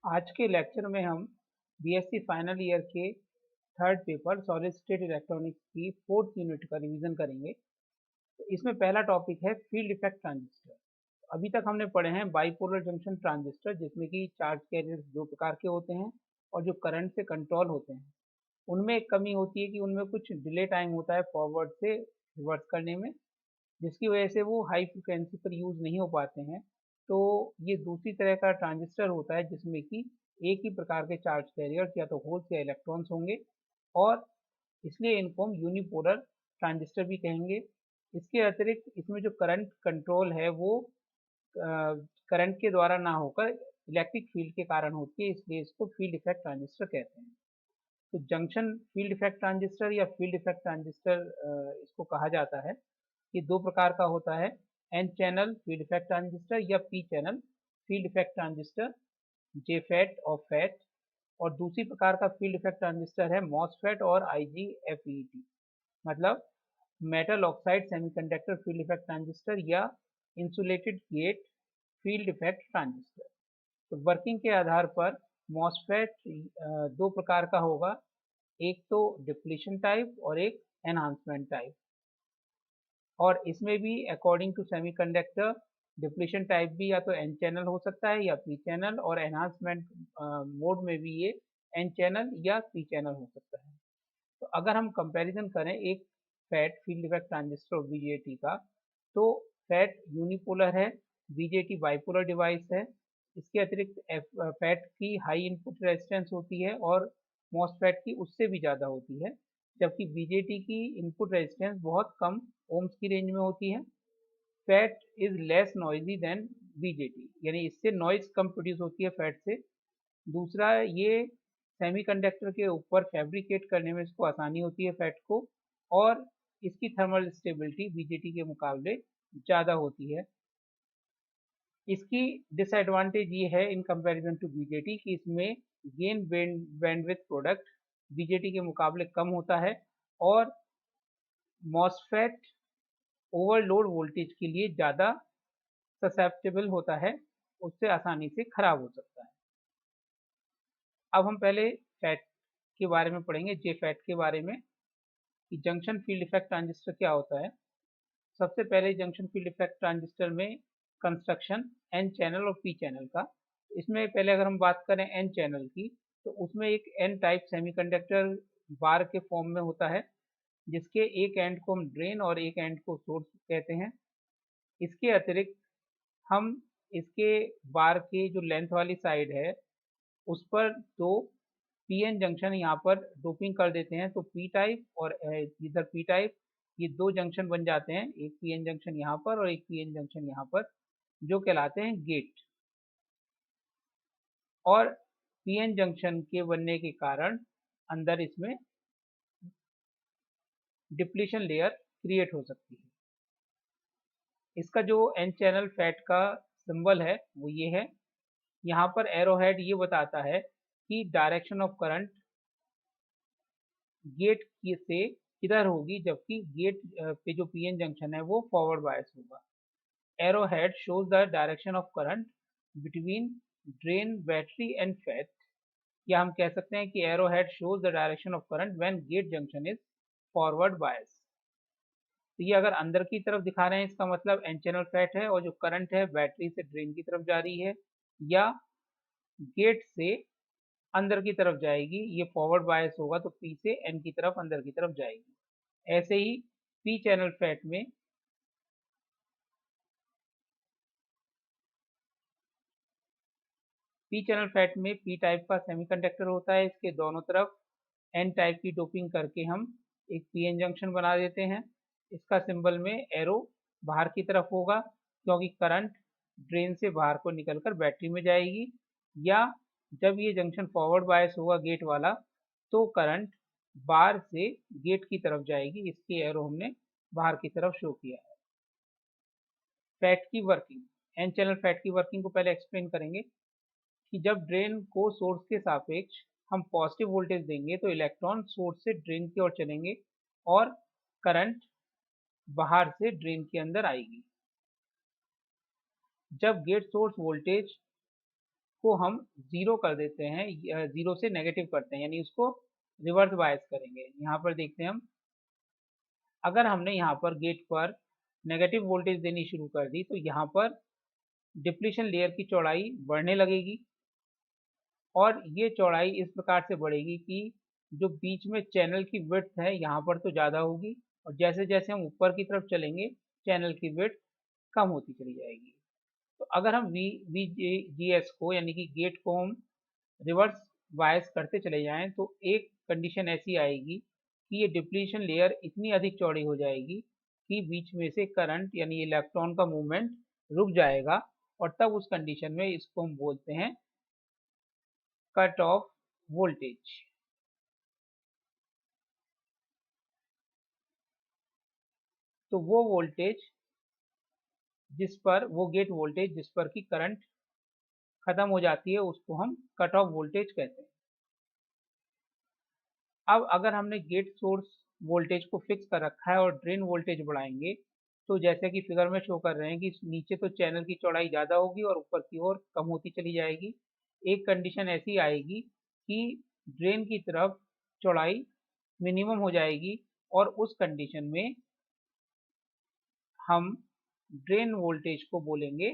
आज के लेक्चर में हम बीएससी फाइनल ईयर के third paper solid state electronics की फोर्थ यूनिट का रिवीजन करेंगे। तो इसमें पहला टॉपिक है फील्ड इफेक्ट ट्रांजिस्टर। अभी तक हमने पढ़े हैं बाइपोलर जंक्शन ट्रांजिस्टर, जिसमें कि चार्ज कैरियर्स दो प्रकार के होते हैं और जो करंट से कंट्रोल होते हैं। उनमें एक कमी होती है कि उनमें कुछ डिले टाइम होता है फॉरवर्ड से रिवर्स करने में, जिसकी वजह से वो हाई फ्रिक्वेंसी पर यूज़ नहीं हो पाते हैं। तो ये दूसरी तरह का ट्रांजिस्टर होता है जिसमें कि एक ही प्रकार के चार्ज कैरियर्स या तो होल्स या इलेक्ट्रॉन्स होंगे, और इसलिए इनको हम यूनिपोलर ट्रांजिस्टर भी कहेंगे। इसके अतिरिक्त इसमें जो करंट कंट्रोल है वो करंट के द्वारा ना होकर इलेक्ट्रिक फील्ड के कारण होती है, इसलिए इसको फील्ड इफेक्ट ट्रांजिस्टर कहते हैं। तो जंक्शन फील्ड इफेक्ट ट्रांजिस्टर या फील्ड इफेक्ट ट्रांजिस्टर इसको कहा जाता है। ये दो प्रकार का होता है, N channel field effect transistor या P channel field effect transistor, JFET और फैट। और दूसरी प्रकार का फील्ड इफेक्ट ट्रांजिस्टर है मॉसफेट और आईजीएफईटी, मतलब metal oxide semiconductor field effect transistor या insulated gate field effect transistor. तो वर्किंग के आधार पर मॉसफेट दो प्रकार का होगा, एक तो डिप्लीशन टाइप और एक एनहांसमेंट टाइप। और इसमें भी according to semiconductor depletion type भी या तो एन चैनल हो सकता है या पी चैनल, और एनहांसमेंट मोड में भी ये एन चैनल या पी चैनल हो सकता है। तो अगर हम कंपैरिजन करें एक फैट फील्ड इफेक्ट ट्रांजिस्टर और बीजेटी का, तो फैट यूनिपोलर है, बीजेटी बाइपोलर डिवाइस है। इसके अतिरिक्त फैट की हाई इनपुट रेजिस्टेंस होती है और मॉसफेट की उससे भी ज़्यादा होती है, जबकि बीजेटी की इनपुट रेजिस्टेंस बहुत कम ओम्स की रेंज में होती है। FET is less noisy than BJT, यानी इससे नॉइज कम प्रोड्यूस होती है फैट से। दूसरा, ये सेमीकंडक्टर के ऊपर फैब्रिकेट करने में इसको आसानी होती है फैट को, और इसकी थर्मल स्टेबिलिटी बीजेटी के मुकाबले ज़्यादा होती है। इसकी डिसएडवांटेज ये है इन कंपैरिजन टू बीजेटी कि इसमें गेन बैंडविड्थ प्रोडक्ट बीजेटी के मुकाबले कम होता है, और मॉसफेट ओवरलोड वोल्टेज के लिए ज़्यादा ससेप्टेबल होता है, उससे आसानी से खराब हो सकता है। अब हम पहले फैट के बारे में पढ़ेंगे, जे फैट के बारे में, कि जंक्शन फील्ड इफेक्ट ट्रांजिस्टर क्या होता है। सबसे पहले जंक्शन फील्ड इफेक्ट ट्रांजिस्टर में कंस्ट्रक्शन एन चैनल और पी चैनल का। इसमें पहले अगर हम बात करें एन चैनल की, तो उसमें एक एन टाइप सेमीकंडक्टर बार के फॉर्म में होता है, जिसके एक एंड को हम ड्रेन और एक एंड को सोर्स कहते हैं। इसके अतिरिक्त हम इसके बार के जो लेंथ वाली साइड है उस पर दो पीएन जंक्शन यहाँ पर डोपिंग कर देते हैं, तो पी टाइप और इधर पी टाइप, ये दो जंक्शन बन जाते हैं, एक पीएन जंक्शन यहाँ पर और एक पीएन जंक्शन यहाँ पर, जो कहलाते हैं गेट। और पीएन जंक्शन के बनने के कारण अंदर इसमें डिप्लीशन लेयर क्रिएट हो सकती है। इसका जो एन चैनल फैट का सिंबल है वो ये है। यहाँ पर एरोहेड ये बताता है कि डायरेक्शन ऑफ करंट गेट की से किधर होगी, जबकि गेट पे जो पीएन जंक्शन है वो फॉरवर्ड बायस होगा। Arrow head shows the direction of current between drain battery and FET, या हम कह सकते हैं कि arrow head shows the direction of current when gate junction is forward bias. तो ये अगर अंदर की तरफ दिखा रहे हैं, इसका मतलब एन चैनल फैट है और जो करंट है बैटरी से ड्रेन की तरफ जा रही है, या गेट से अंदर की तरफ जाएगी, ये फॉरवर्ड बायस होगा तो पी से एन की तरफ अंदर की तरफ जाएगी। ऐसे ही पी चैनल फैट में पी चैनल फैट में पी टाइप का सेमीकंडक्टर होता है, इसके दोनों तरफ एन टाइप की डोपिंग करके हम एक पीएन जंक्शन बना देते हैं। इसका सिंबल में एरो बाहर की तरफ होगा, क्योंकि करंट ड्रेन से बाहर को निकलकर बैटरी में जाएगी, या जब ये जंक्शन फॉरवर्ड बायस होगा गेट वाला, तो करंट बाहर से गेट की तरफ जाएगी, इसकी एरो हमने बाहर की तरफ शो किया है। फैट की वर्किंग, एन चैनल फैट की वर्किंग को पहले एक्सप्लेन करेंगे कि जब ड्रेन को सोर्स के सापेक्ष हम पॉजिटिव वोल्टेज देंगे तो इलेक्ट्रॉन सोर्स से ड्रेन की ओर चलेंगे और करंट बाहर से ड्रेन के अंदर आएगी। जब गेट सोर्स वोल्टेज को हम ज़ीरो कर देते हैं, ज़ीरो से नेगेटिव करते हैं, यानी उसको रिवर्स बायस करेंगे। यहाँ पर देखते हैं हम, अगर हमने यहाँ पर गेट पर नेगेटिव वोल्टेज देनी शुरू कर दी तो यहाँ पर डिप्लीशन लेयर की चौड़ाई बढ़ने लगेगी और ये चौड़ाई इस प्रकार से बढ़ेगी कि जो बीच में चैनल की विड्थ है यहाँ पर तो ज़्यादा होगी और जैसे जैसे हम ऊपर की तरफ चलेंगे चैनल की विड्थ कम होती चली जाएगी। तो अगर हम VGS को यानी कि गेट को हम रिवर्स बायस करते चले जाएं तो एक कंडीशन ऐसी आएगी कि ये डिप्लीशन लेयर इतनी अधिक चौड़ी हो जाएगी कि बीच में से करंट यानी इलेक्ट्रॉन का मूवमेंट रुक जाएगा और तब उस कंडीशन में इसको हम बोलते हैं कट ऑफ वोल्टेज। तो वो वोल्टेज जिस पर वो गेट वोल्टेज जिस पर की करंट खत्म हो जाती है उसको हम कट ऑफ वोल्टेज कहते हैं। अब अगर हमने गेट सोर्स वोल्टेज को फिक्स कर रखा है और ड्रेन वोल्टेज बढ़ाएंगे तो जैसे कि फिगर में शो कर रहे हैं कि नीचे तो चैनल की चौड़ाई ज़्यादा होगी और ऊपर की ओर कम होती चली जाएगी। एक कंडीशन ऐसी आएगी कि ड्रेन की तरफ चौड़ाई मिनिमम हो जाएगी और उस कंडीशन में हम ड्रेन वोल्टेज को बोलेंगे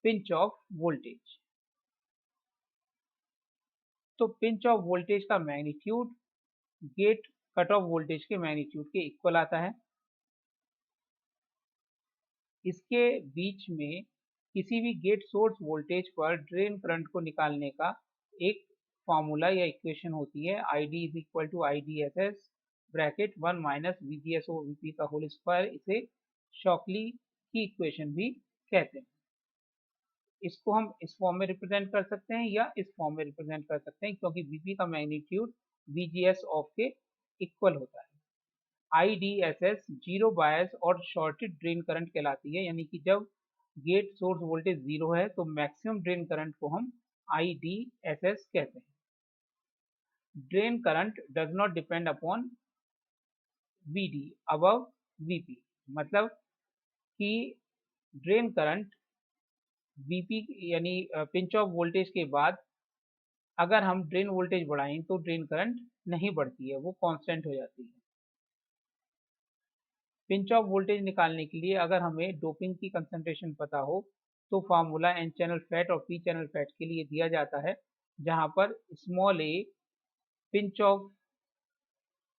पिंच ऑफ वोल्टेज। तो पिंच ऑफ वोल्टेज का magnitude gate cut off voltage के मैग्नीट्यूड के इक्वल आता है। इसके बीच में किसी भी गेट सोर्स वोल्टेज पर ड्रेन करंट को निकालने का एक फॉर्मूला या इक्वेशन होती है, ID is equal to IDSS bracket 1 minus VGS o VP का होल स्क्वायर। इसे शॉकली की इक्वेशन भी कहते हैं। इसको हम इस फॉर्म में रिप्रेजेंट कर सकते हैं या इस फॉर्म में रिप्रेजेंट कर सकते हैं क्योंकि VP का मैग्नीट्यूड VGS ऑफ के इक्वल होता है। IDSS जीरो बायस और शॉर्टेड ड्रेन करंट कहलाती है, यानी कि जब गेट सोर्स वोल्टेज जीरो है तो मैक्सिमम ड्रेन करंट को हम IDSS कहते हैं। Drain current does not depend upon VD above VP, मतलब कि ड्रेन करंट VP यानी पिंच ऑफ वोल्टेज के बाद अगर हम ड्रेन वोल्टेज बढ़ाएं तो ड्रेन करंट नहीं बढ़ती है, वो कांस्टेंट हो जाती है। पिंच ऑफ वोल्टेज निकालने के लिए अगर हमें डोपिंग की कंसंट्रेशन पता हो तो फार्मूला एन चैनल फैट और पी चैनल फैट के लिए दिया जाता है, जहां पर स्मॉल a पिंच ऑफ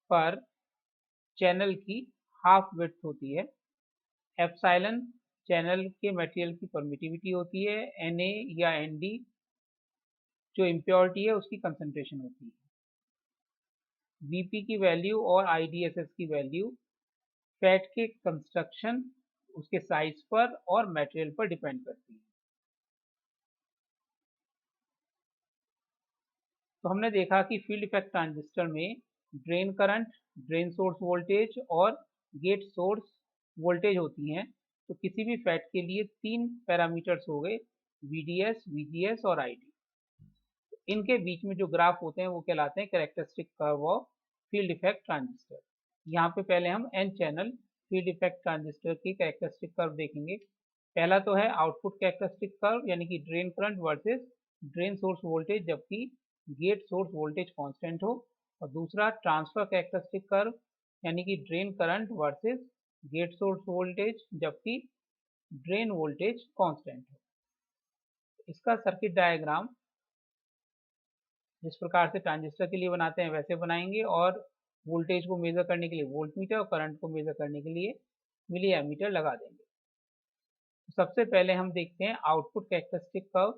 पर चैनल की हाफ विड्थ होती है, एप्सिलॉन चैनल के मटेरियल की परमिटिविटी होती है, Na या Nd जो इम्प्योरिटी है उसकी कंसंट्रेशन होती है। Vp की वैल्यू और IDSS की वैल्यू फैट के कंस्ट्रक्शन, उसके साइज पर और मटेरियल पर डिपेंड करती है। तो हमने देखा कि फील्ड इफेक्ट ट्रांजिस्टर में drain current, drain source voltage और गेट सोर्स वोल्टेज होती हैं। तो किसी भी फैट के लिए तीन पैरामीटर्स हो गए, VDS, VGS और ID। इनके बीच में जो ग्राफ होते हैं वो कहलाते हैं characteristic curve of field effect transistor. यहाँ पे पहले हम N channel field effect transistor की कैरेक्टरिस्टिक कर्व देखेंगे। पहला तो है आउटपुट कैरेक्टरिस्टिक कर्व, यानी कि drain current versus drain source voltage जबकि गेट सोर्स वोल्टेज कांस्टेंट हो, और दूसरा ट्रांसफर कैरेक्टरिस्टिक कर्व, यानी कि drain current versus gate source voltage जबकि ड्रेन वोल्टेज कांस्टेंट हो। इसका सर्किट डायग्राम जिस प्रकार से ट्रांजिस्टर के लिए बनाते हैं वैसे बनाएंगे और वोल्टेज को मेजर करने के लिए वोल्टमीटर और करंट को मेजर करने के लिए मिली एमीटर लगा देंगे। सबसे पहले हम देखते हैं आउटपुट कैरेक्टरिस्टिक कर्व।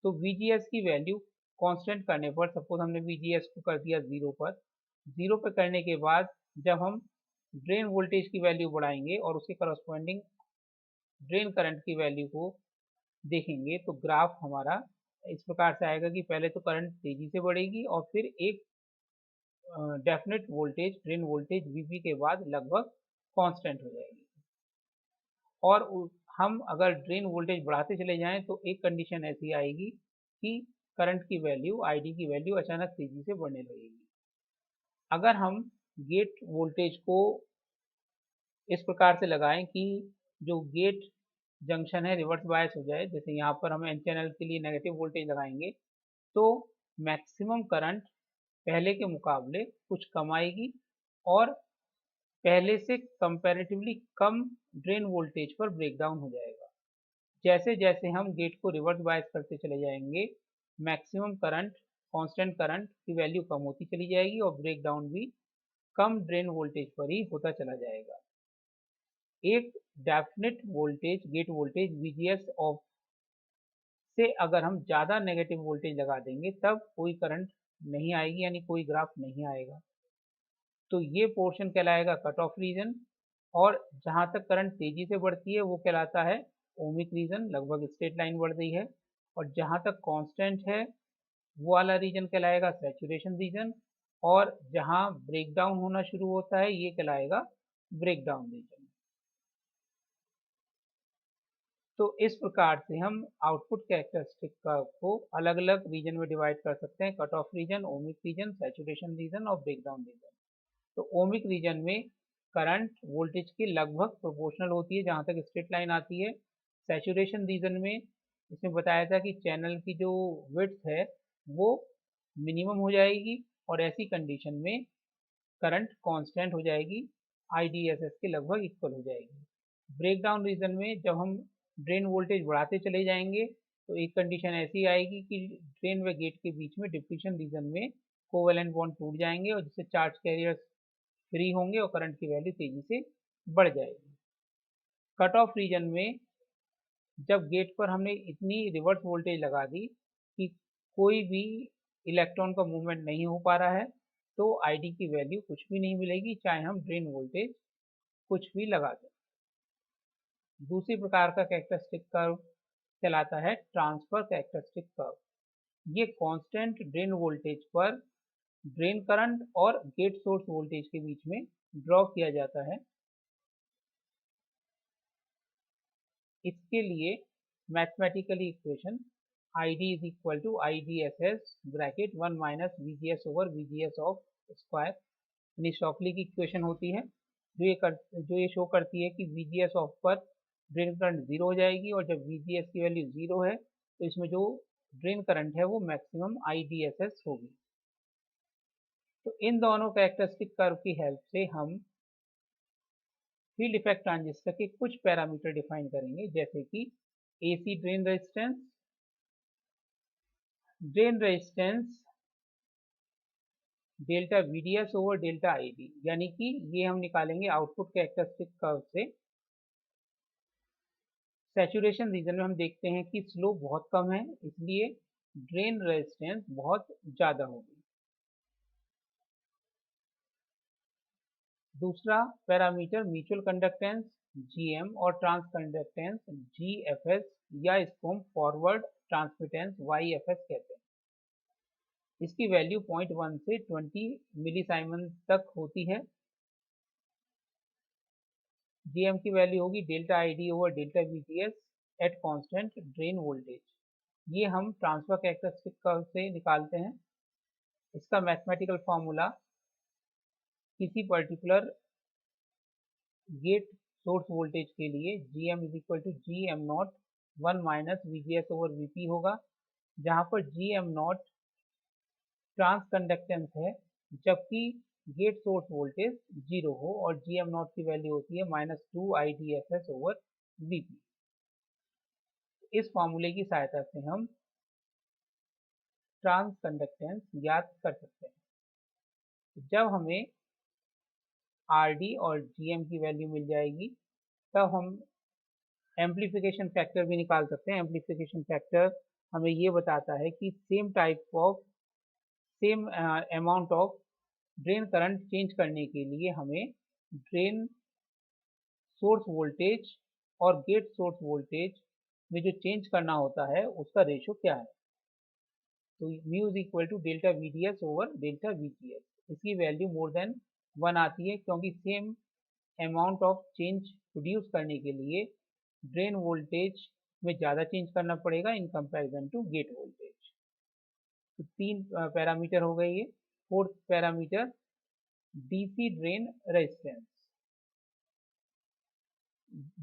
तो VGS की वैल्यू कांस्टेंट करने पर, सपोज हमने VGS को कर दिया जीरो पर करने के बाद जब हम ड्रेन वोल्टेज की वैल्यू बढ़ाएंगे और उसके करस्पॉन्डिंग ड्रेन करंट की वैल्यू को देखेंगे तो ग्राफ हमारा इस प्रकार से आएगा कि पहले तो करंट तेजी से बढ़ेगी और फिर एक definite voltage drain voltage VP के बाद लगभग कांस्टेंट हो जाएगी। और हम अगर ड्रेन वोल्टेज बढ़ाते चले जाएं तो एक कंडीशन ऐसी आएगी कि करंट की वैल्यू ID की वैल्यू अचानक तेजी से बढ़ने लगेगी। अगर हम गेट वोल्टेज को इस प्रकार से लगाएं कि जो गेट जंक्शन है रिवर्स बायस हो जाए, जैसे यहाँ पर हम एन चैनल के लिए नेगेटिव वोल्टेज लगाएंगे तो मैक्सिमम करंट पहले के मुकाबले कुछ कम आएगी और पहले से कंपैरेटिवली कम ड्रेन वोल्टेज पर ब्रेकडाउन हो जाएगा। जैसे जैसे हम गेट को रिवर्स बायस करते चले जाएंगे मैक्सिमम करंट, कांस्टेंट करंट की वैल्यू कम होती चली जाएगी और ब्रेकडाउन भी कम ड्रेन वोल्टेज पर ही होता चला जाएगा। एक definite voltage gate voltage VGS off से अगर हम ज़्यादा नेगेटिव वोल्टेज लगा देंगे तब कोई करंट नहीं आएगी, यानी कोई ग्राफ नहीं आएगा। तो ये पोर्शन कहलाएगा कट ऑफ रीजन, और जहाँ तक करंट तेजी से बढ़ती है वो कहलाता है ओमिक रीजन, लगभग स्ट्रेट लाइन बढ़ रही है। और जहाँ तक कांस्टेंट है वो वाला रीजन कहलाएगा सैचुरेशन रीजन, और जहाँ ब्रेकडाउन होना शुरू होता है ये कहलाएगा ब्रेकडाउन रीजन। तो इस प्रकार से हम आउटपुट कैरेक्टरिस्टिक को अलग अलग रीजन में डिवाइड कर सकते हैं, cut off region, ohmic region, saturation region और ब्रेकडाउन रीजन। तो ओमिक रीजन में करंट वोल्टेज के लगभग प्रोपोर्शनल होती है जहाँ तक स्ट्रेट लाइन आती है। सैचुरेशन रीजन में इसमें बताया था कि चैनल की जो विड्थ है वो मिनिमम हो जाएगी और ऐसी कंडीशन में करंट कांस्टेंट हो जाएगी, IDSS के लगभग इक्वल हो जाएगी। ब्रेकडाउन रीजन में जब हम ड्रेन वोल्टेज बढ़ाते चले जाएंगे तो एक कंडीशन ऐसी आएगी कि ड्रेन व गेट के बीच में डिप्लीशन रीजन में कोवेलेंट बॉन्ड टूट जाएंगे और जिससे चार्ज कैरियर्स फ्री होंगे और करंट की वैल्यू तेजी से बढ़ जाएगी। कट ऑफ रीजन में जब गेट पर हमने इतनी रिवर्स वोल्टेज लगा दी कि कोई भी इलेक्ट्रॉन का मूवमेंट नहीं हो पा रहा है तो ID की वैल्यू कुछ भी नहीं मिलेगी, चाहे हम ड्रेन वोल्टेज कुछ भी लगा दें। दूसरी प्रकार का कैरेक्टरिस्टिक कर्व कहलाता है ट्रांसफर कैरेक्टरिस्टिक कर्व। ये कांस्टेंट ड्रेन वोल्टेज पर ड्रेन करंट और गेट सोर्स वोल्टेज के बीच में ड्रॉ किया जाता है। इसके लिए mathematically equation ID is equal to IDSS bracket 1 minus VGS over VGS of square, यानी स्टॉकली की इक्वेशन होती है जो ये शो करती है कि VGS ऑफ पर ड्रेन करंट जीरो हो जाएगी और जब VGS की वैल्यू जीरो है तो इसमें जो ड्रेन करंट है वो मैक्सिमम IDSS होगी। तो इन दोनों कैरेक्टरिस्टिक कर्व की हेल्प से हम फील्ड इफेक्ट ट्रांजिस्टर के कुछ पैरामीटर डिफाइन करेंगे, जैसे कि AC drain resistance delta VDS over delta ID, यानी कि ये हम निकालेंगे आउटपुट कैरेक्टरिस्टिक कर्व से। सैचुरेशन रीजन में हम देखते हैं कि स्लोप बहुत कम है इसलिए ड्रेन रेजिस्टेंस बहुत ज़्यादा होगी। दूसरा पैरामीटर म्यूचुअल कंडक्टेंस GM और ट्रांस कंडक्टेंस GFS, या इसको हम फॉरवर्ड ट्रांसमिटेंस YFS कहते हैं। इसकी वैल्यू 0.1 से 20 मिलीसाइमन तक होती है। GM की वैल्यू होगी delta ID over delta VGS at constant drain voltage. ये हम ट्रांसफर कैरेक्टरिस्टिक कर्व से निकालते हैं। इसका मैथमेटिकल फॉर्मूला किसी पर्टिकुलर गेट सोर्स वोल्टेज के लिए GM is equal to GM naught 1 minus VGS over VP होगा, जहाँ पर GM नॉट ट्रांस कंडक्टेंस है जबकि गेट सोर्स वोल्टेज जीरो हो और GM नॉट की वैल्यू होती है -2 IDSS ओवर VP। इस फॉर्मूले की सहायता से हम ट्रांस कंडक्टेंस ज्ञात कर सकते हैं। जब हमें RD और GM की वैल्यू मिल जाएगी तब हम एम्पलीफिकेशन फैक्टर भी निकाल सकते हैं। एम्पलीफिकेशन फैक्टर हमें ये बताता है कि same amount of drain current change करने के लिए हमें ड्रेन सोर्स वोल्टेज और गेट सोर्स वोल्टेज में जो चेंज करना होता है उसका रेशो क्या है। तो mu is equal to delta VDS over delta VGS। इसकी वैल्यू मोर देन 1 आती है क्योंकि same amount of change produce करने के लिए ड्रेन वोल्टेज में ज़्यादा चेंज करना पड़ेगा in comparison to gate voltage. तो 3 पैरामीटर हो गए ये। Fourth parameter DC drain resistance.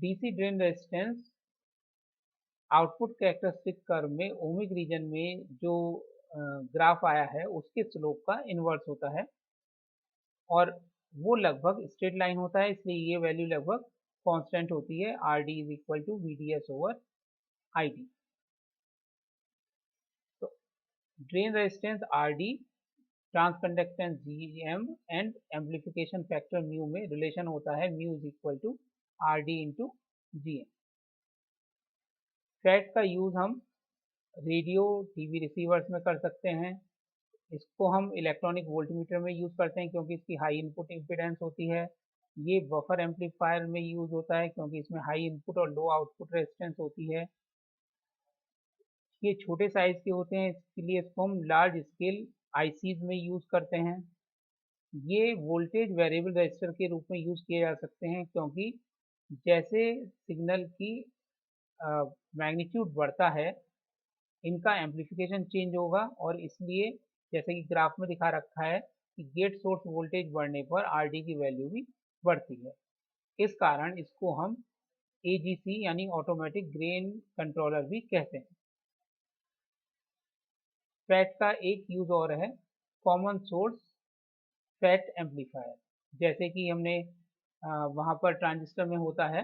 DC drain resistance output characteristic curve में ओमिक रीजन में जो ग्राफ आया है उसके स्लोप का इन्वर्स होता है और वो लगभग स्ट्रेट लाइन होता है, इसलिए ये वैल्यू लगभग कांस्टेंट होती है, R D is equal to V D S over I D. तो drain resistance R D, transconductance G M and amplification factor mu में रिलेशन होता है mu is equal to R D into G M. FET का use हम radio TV receivers में कर सकते हैं। इसको हम इलेक्ट्रॉनिक वोल्टमीटर में यूज़ करते हैं क्योंकि इसकी हाई इनपुट इम्पीडेंस होती है। ये बफर एम्पलीफायर में यूज़ होता है क्योंकि इसमें हाई इनपुट और लो आउटपुट रेजिस्टेंस होती है। ये छोटे साइज के होते हैं, इसके लिए इसको हम लार्ज स्केल आईसीज में यूज़ करते हैं। ये वोल्टेज वेरिएबल रजिस्टर के रूप में यूज़ किए जा सकते हैं क्योंकि जैसे सिग्नल की मैग्नीट्यूड बढ़ता है इनका एम्पलीफिकेशन चेंज होगा और इसलिए जैसे कि ग्राफ में दिखा रखा है कि गेट सोर्स वोल्टेज बढ़ने पर आरडी की वैल्यू भी बढ़ती है। इस कारण इसको हम एजीसी यानी ऑटोमेटिक गेन कंट्रोलर भी कहते हैं। फैट का एक यूज और है कॉमन सोर्स फैट एम्पलीफायर। जैसे कि हमने वहाँ पर ट्रांजिस्टर में होता है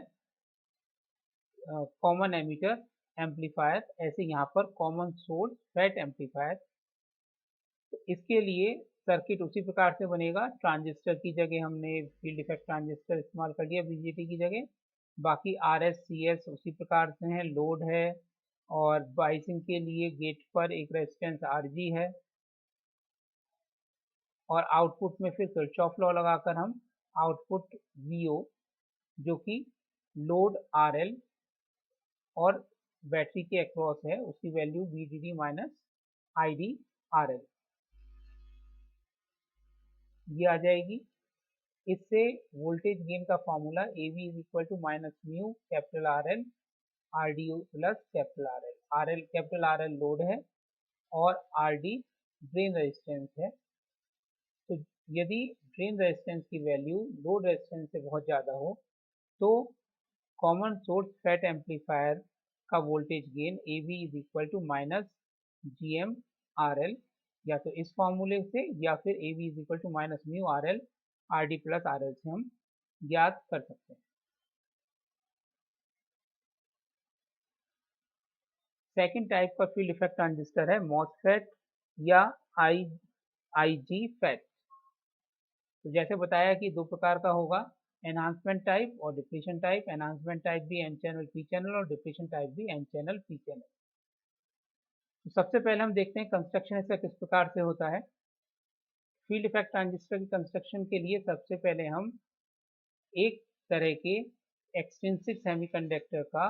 कॉमन एमीटर एम्पलीफायर, ऐसे यहाँ पर कॉमन सोर्स फैट एम्पलीफायर। तो इसके लिए सर्किट उसी प्रकार से बनेगा, ट्रांजिस्टर की जगह हमने फील्ड इफेक्ट ट्रांजिस्टर इस्तेमाल कर लिया बीजेटी की जगह, बाकी आर एस सी एस उसी प्रकार से है, लोड है और बाइसिंग के लिए गेट पर एक रेजिस्टेंस आर जी है और आउटपुट में फिर किरचॉफ लॉ लगाकर हम आउटपुट वी ओ जो कि लोड आर एल और बैटरी के अक्रॉस है उसकी value V D D minus I D R L ये आ जाएगी। इससे वोल्टेज गेन का formula A V is equal to minus mu capital R L R D plus capital R L. R L capital R L load है और R D drain resistance है। तो यदि ड्रेन रेजिस्टेंस की value load resistance से बहुत ज़्यादा हो तो कॉमन सोर्स फैट एम्पलीफायर का voltage gain A V is equal to minus G M R L, या तो इस फॉर्मूले से या फिर A V is equal to minus mu R L R D plus R L से हम ज्ञात कर सकते हैं। सेकेंड टाइप का फील्ड इफेक्ट ट्रांजिस्टर है मॉसफेट या आई आई जी फैट। तो जैसे बताया कि दो प्रकार का होगा, एनहांसमेंट टाइप और डिप्लीशन टाइप। एनहांसमेंट टाइप भी एन चैनल पी चैनल और डिप्लीशन टाइप भी एन चैनल पी चैनल। तो सबसे पहले हम देखते हैं कंस्ट्रक्शन इसका किस प्रकार से होता है। फील्ड इफेक्ट ट्रांजिस्टर की कंस्ट्रक्शन के लिए सबसे पहले हम एक तरह के एक्सट्रिंसिक सेमीकंडक्टर का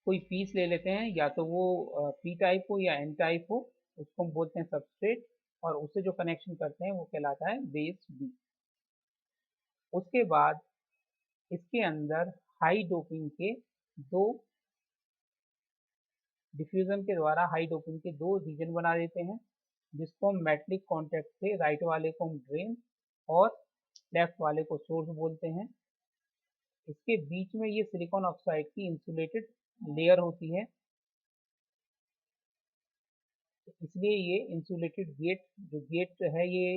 कोई पीस ले लेते हैं, या तो वो पी टाइप हो या एन टाइप हो, उसको हम बोलते हैं सबस्ट्रेट और उससे जो कनेक्शन करते हैं वो कहलाता है बेस बी। उसके बाद इसके अंदर हाई डोपिंग के दो डिफ्यूजन के द्वारा हाई डोपिंग के दो रीजन बना देते हैं जिसको हम मेटलिक कॉन्टैक्ट से राइट वाले को हम ड्रेन और लेफ्ट वाले को सोर्स बोलते हैं। इसके बीच में ये सिलिकॉन ऑक्साइड की इंसुलेटेड लेयर होती है, इसलिए ये इंसुलेटेड गेट जो गेट है ये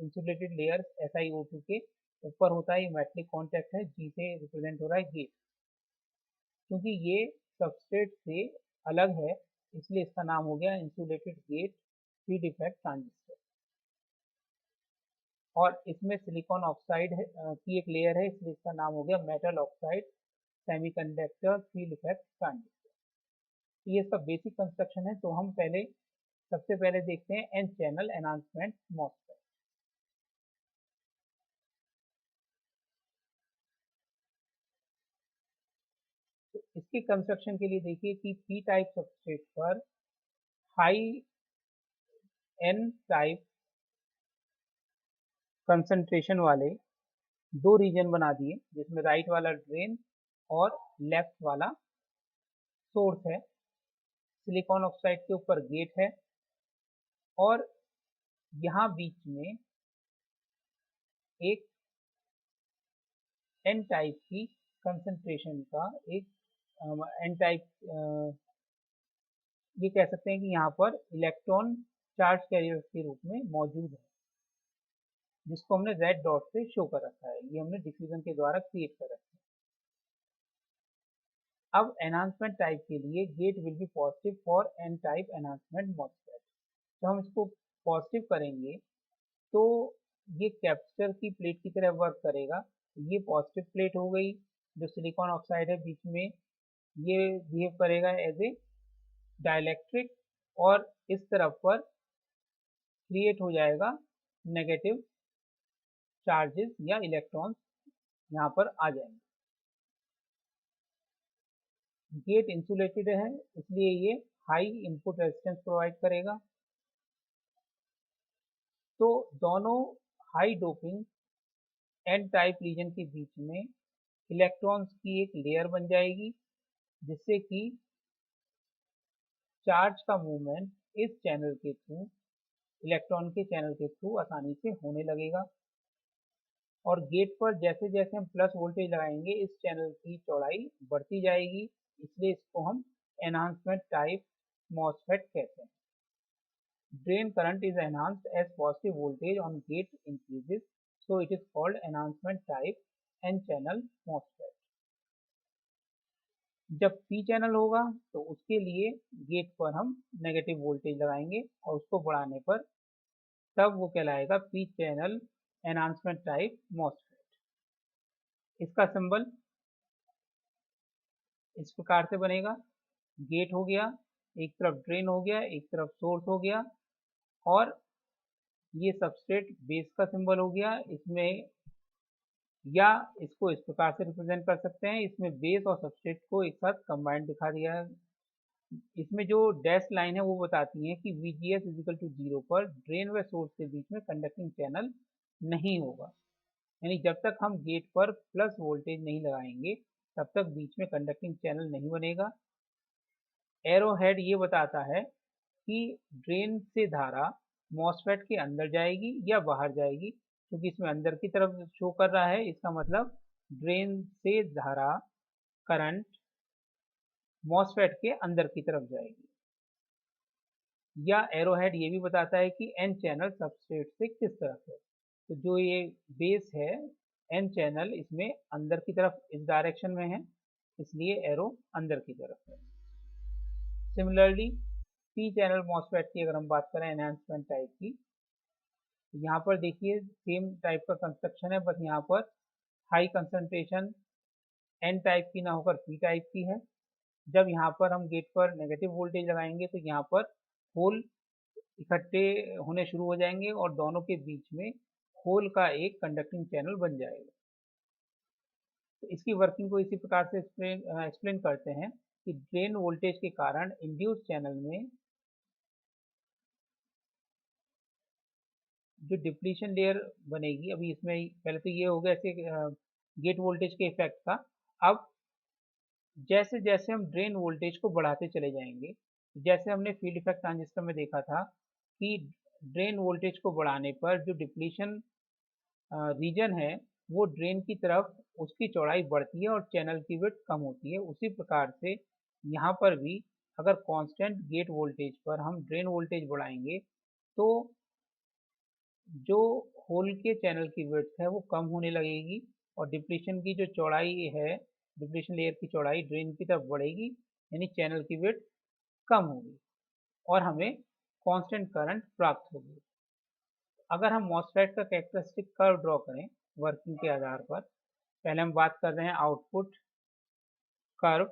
इंसुलेटेड लेयर SiO2 के ऊपर होता है। ये मेटलिक कॉन्टैक्ट है, जी से रिप्रेजेंट हो रहा है गेट। क्योंकि ये सबस्ट्रेट से अलग है इसलिए इसका नाम हो गया insulated gate field effect transistor. और इसमें सिलिकॉन ऑक्साइड की एक लेयर है इसलिए इसका नाम हो गया metal oxide semiconductor field effect transistor. तो ये इसका बेसिक कंस्ट्रक्शन है। तो हम सबसे पहले देखते हैं एन चैनल एनहांसमेंट मॉसफेट। तो इसके कंस्ट्रक्शन के लिए देखिए कि पी टाइप सबस्ट्रेट पर हाई एन टाइप कंसंट्रेशन वाले दो रीजन बना दिए जिसमें राइट वाला ड्रेन और लेफ्ट वाला सोर्स है। सिलिकॉन ऑक्साइड के ऊपर गेट है और यहाँ बीच में एक एन टाइप की कंसंट्रेशन का एक एन टाइप, ये कह सकते हैं कि यहाँ पर इलेक्ट्रॉन चार्ज कैरियर के रूप में मौजूद है, जिसको हमने रेड डॉट से शो कर रखा है। ये हमने डिफ्यूजन के द्वारा क्रिएट कर रखा है। अब एनहांसमेंट टाइप के लिए gate will be positive for N type enhancement MOSFET. तो हम इसको पॉजिटिव करेंगे तो ये कैपेसिटर की प्लेट की तरह वर्क करेगा। ये पॉजिटिव प्लेट हो गई, जो सिलिकॉन ऑक्साइड है बीच में, ये बिहेव करेगा एज ए डाइलेक्ट्रिक, और इस तरफ पर क्रिएट हो जाएगा नेगेटिव चार्जेस या इलेक्ट्रॉन्स यहाँ पर आ जाएंगे। गेट इंसुलेटेड है, इसलिए ये हाई इनपुट रेजिस्टेंस प्रोवाइड करेगा। तो दोनों high doping N type region के बीच में इलेक्ट्रॉन्स की एक लेयर बन जाएगी, जिससे कि चार्ज का मूवमेंट इस चैनल के थ्रू, इलेक्ट्रॉन के चैनल के थ्रू आसानी से होने लगेगा। और गेट पर जैसे जैसे हम प्लस वोल्टेज लगाएंगे, इस चैनल की चौड़ाई बढ़ती जाएगी, इसलिए इसको हम एनहांसमेंट टाइप मॉसफेट कहते हैं। Drain current is enhanced as positive voltage on gate increases, so it is called enhancement type N channel MOSFET. जब पी चैनल होगा तो उसके लिए गेट पर हम नेगेटिव वोल्टेज लगाएंगे, और उसको बढ़ाने पर तब वो कहलाएगा P channel enhancement type MOSFET. इसका सिंबल इस प्रकार से बनेगा। गेट हो गया, एक तरफ ड्रेन हो गया, एक तरफ सोर्स हो गया, और ये सबस्ट्रेट बेस का सिंबल हो गया। इसमें, या इसको इस प्रकार से रिप्रेजेंट कर सकते हैं, इसमें बेस और सबस्ट्रेट को एक साथ कंबाइंड दिखा दिया है। इसमें जो डैश लाइन है वो बताती है कि VGS इजिकल टू 0 पर ड्रेन व सोर्स के बीच में कंडक्टिंग चैनल नहीं होगा। यानी जब तक हम गेट पर प्लस वोल्टेज नहीं लगाएंगे, तब तक बीच में कंडक्टिंग चैनल नहीं बनेगा। एरो हेड ये बताता है कि ड्रेन से धारा मॉसफेट के अंदर जाएगी या बाहर जाएगी। क्योंकि इसमें अंदर की तरफ शो कर रहा है, इसका मतलब ड्रेन से धारा, करंट मॉसफेट के अंदर की तरफ जाएगी। या एरोहेड ये भी बताता है कि एन चैनल सबस्ट्रेट से किस तरफ है। तो जो ये बेस है, एन चैनल इसमें अंदर की तरफ इस डायरेक्शन में है, इसलिए एरो अंदर की तरफ है। सिमिलरली पी चैनल मॉसफेट की अगर हम बात करें एनहांसमेंट टाइप की, तो यहाँ पर देखिए सेम टाइप का कंस्ट्रक्शन है, बस यहाँ पर हाई कंसंट्रेशन एन टाइप की ना होकर पी टाइप की है। जब यहाँ पर हम गेट पर नेगेटिव वोल्टेज लगाएंगे तो यहाँ पर होल इकट्ठे होने शुरू हो जाएंगे, और दोनों के बीच में होल का एक कंडक्टिंग चैनल बन जाएगा। तो इसकी वर्किंग को इसी प्रकार से एक्सप्लेन करते हैं कि ड्रेन वोल्टेज के कारण इंड्यूस चैनल में जो डिप्लीशन लेयर बनेगी, अभी इसमें पहले तो ये हो गया ऐसे गेट वोल्टेज के इफेक्ट का। अब जैसे जैसे हम ड्रेन वोल्टेज को बढ़ाते चले जाएंगे, जैसे हमने फील्ड इफेक्ट ट्रांजिस्टर में देखा था कि ड्रेन वोल्टेज को बढ़ाने पर जो डिप्लीशन रीजन है वो ड्रेन की तरफ उसकी चौड़ाई बढ़ती है और चैनल की विड्थ कम होती है। उसी प्रकार से यहाँ पर भी अगर कांस्टेंट गेट वोल्टेज पर हम ड्रेन वोल्टेज बढ़ाएंगे, तो जो होल के चैनल की विड्थ है वो कम होने लगेगी, और डिप्लीशन की जो चौड़ाई है, डिप्लीशन लेयर की चौड़ाई ड्रेन की तरफ बढ़ेगी, यानी चैनल की विड्थ कम होगी, और हमें कांस्टेंट करंट प्राप्त होगी। अगर हम मॉसफेट का कैरेक्टरिस्टिक कर्व ड्रॉ करें वर्किंग के आधार पर, पहले हम बात कर रहे हैं आउटपुट कर्व,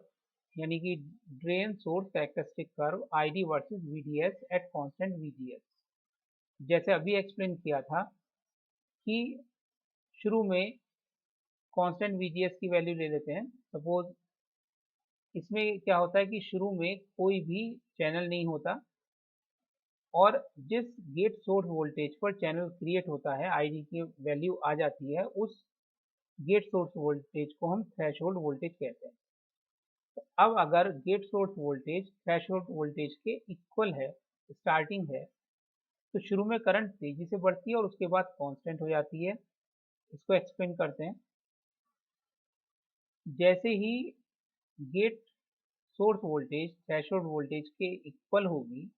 यानी कि drain source characteristic curve ID versus VDS at constant VGS। जैसे अभी एक्सप्लेन किया था कि शुरू में कांस्टेंट VGS की वैल्यू ले लेते हैं। सपोज इसमें क्या होता है कि शुरू में कोई भी चैनल नहीं होता, और जिस गेट सोर्स वोल्टेज पर चैनल क्रिएट होता है, ID की वैल्यू आ जाती है, उस गेट सोर्स वोल्टेज को हम थ्रेशोल्ड वोल्टेज कहते हैं। तो अब अगर gate source voltage threshold voltage के इक्वल है, स्टार्टिंग है, तो शुरू में करंट तेजी से बढ़ती है और उसके बाद कांस्टेंट हो जाती है। इसको एक्सप्लेन करते हैं। जैसे ही gate source voltage threshold voltage के इक्वल होगी,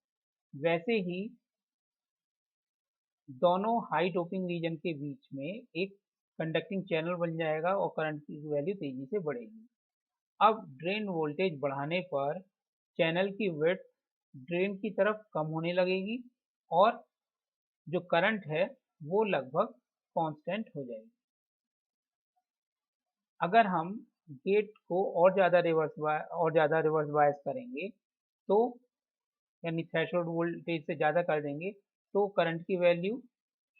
वैसे ही दोनों हाई डोपिंग रीजन के बीच में एक कंडक्टिंग चैनल बन जाएगा और करंट की वैल्यू तेजी से बढ़ेगी। अब ड्रेन वोल्टेज बढ़ाने पर चैनल की विड्थ ड्रेन की तरफ कम होने लगेगी और जो करंट है वो लगभग कांस्टेंट हो जाएगी। अगर हम गेट को और ज़्यादा रिवर्स बायस करेंगे तो यानी थ्रेशोल्ड वोल्टेज से ज़्यादा कर देंगे तो करंट की वैल्यू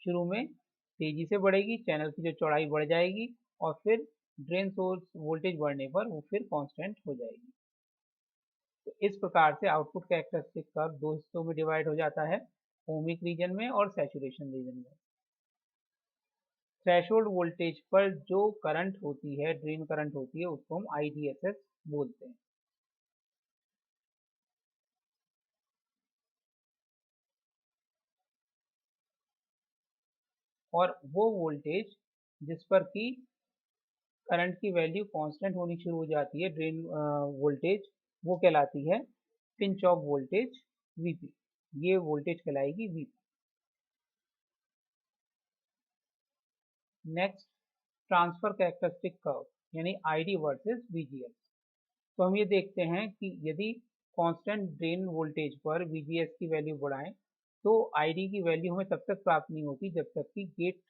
शुरू में तेज़ी से बढ़ेगी, चैनल की जो चौड़ाई बढ़ जाएगी और फिर ड्रेन सोर्स वोल्टेज बढ़ने पर वो फिर कांस्टेंट हो जाएगी। तो इस प्रकार से आउटपुट कैरेक्टरिस्टिक कर्व दो हिस्सों में डिवाइड हो जाता है, ओमिक रीजन में और सैचुरेशन रीजन में। थ्रेशोल्ड वोल्टेज पर जो करंट होती है, ड्रेन करंट होती है, उसको हम IDSS बोलते हैं। और वो वोल्टेज जिस पर कि करंट की वैल्यू कांस्टेंट होनी शुरू हो जाती है, ड्रेन वोल्टेज, वो कहलाती है पिंच ऑफ वोल्टेज VP। ये वोल्टेज कहलाएगी VP। Next, transfer characteristic curve यानी ID वर्सेस VGS। तो हम ये देखते हैं कि यदि कांस्टेंट ड्रेन वोल्टेज पर VGS की वैल्यू बढ़ाएं तो ID की वैल्यू हमें तब तक प्राप्त नहीं होती जब तक कि गेट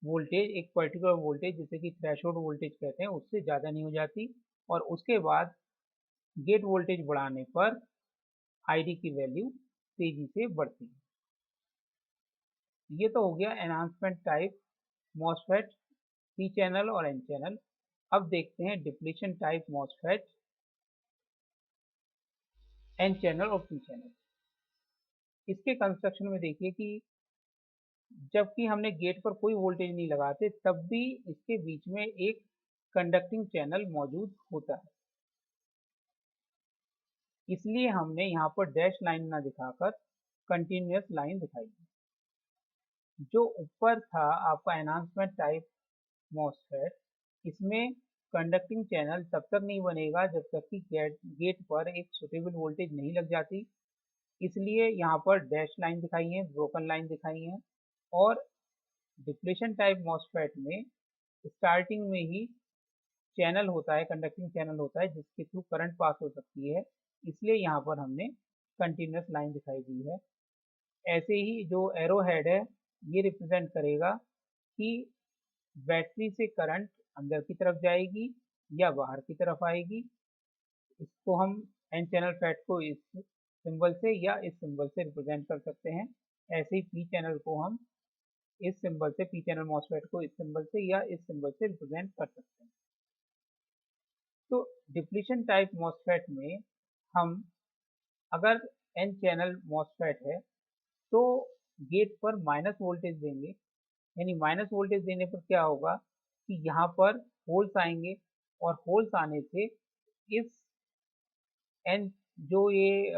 वोल्टेज एक पर्टिकुलर वोल्टेज जिसे कि थ्रेशोल्ड वोल्टेज कहते हैं उससे ज़्यादा नहीं हो जाती, और उसके बाद गेट वोल्टेज बढ़ाने पर ID की वैल्यू तेजी से बढ़ती है। ये तो हो गया enhancement type MOSFET, P channel और एन चैनल। अब देखते हैं depletion type MOSFET, N channel और पी चैनल। इसके कंस्ट्रक्शन में देखिए कि जबकि हमने गेट पर कोई वोल्टेज नहीं लगाते तब भी इसके बीच में एक कंडक्टिंग चैनल मौजूद होता है, इसलिए हमने यहाँ पर डैश लाइन ना दिखाकर कंटिन्यूअस लाइन दिखाई। जो ऊपर था आपका एनहांसमेंट टाइप मॉसफेट, इसमें कंडक्टिंग चैनल तब तक नहीं बनेगा जब तक कि गेट पर एक सुटेबल वोल्टेज नहीं लग जाती, इसलिए यहाँ पर डैश लाइन दिखाई है, ब्रोकन लाइन दिखाई है। और डिप्लीशन टाइप मॉसफेट में स्टार्टिंग में ही चैनल होता है, कंडक्टिंग चैनल होता है जिसके थ्रू करंट पास हो सकती है, इसलिए यहाँ पर हमने कंटिन्यूअस लाइन दिखाई दी है। ऐसे ही जो एरो हेड है ये रिप्रेजेंट करेगा कि बैटरी से करंट अंदर की तरफ जाएगी या बाहर की तरफ आएगी। इसको हम एन चैनल फैट को इस सिंबल से या इस सिंबल से रिप्रेजेंट कर सकते हैं। ऐसे ही पी चैनल को हम इस सिंबल से, पी चैनल मॉसफेट को इस सिंबल से या इस सिंबल से रिप्रेजेंट कर सकते हैं। तो डिप्लीशन टाइप मॉसफेट में हम अगर एन चैनल मॉसफेट है तो गेट पर माइनस वोल्टेज देंगे, यानी माइनस वोल्टेज देने पर क्या होगा कि यहाँ पर होल्स आएंगे और होल्स आने से इस एन जो ये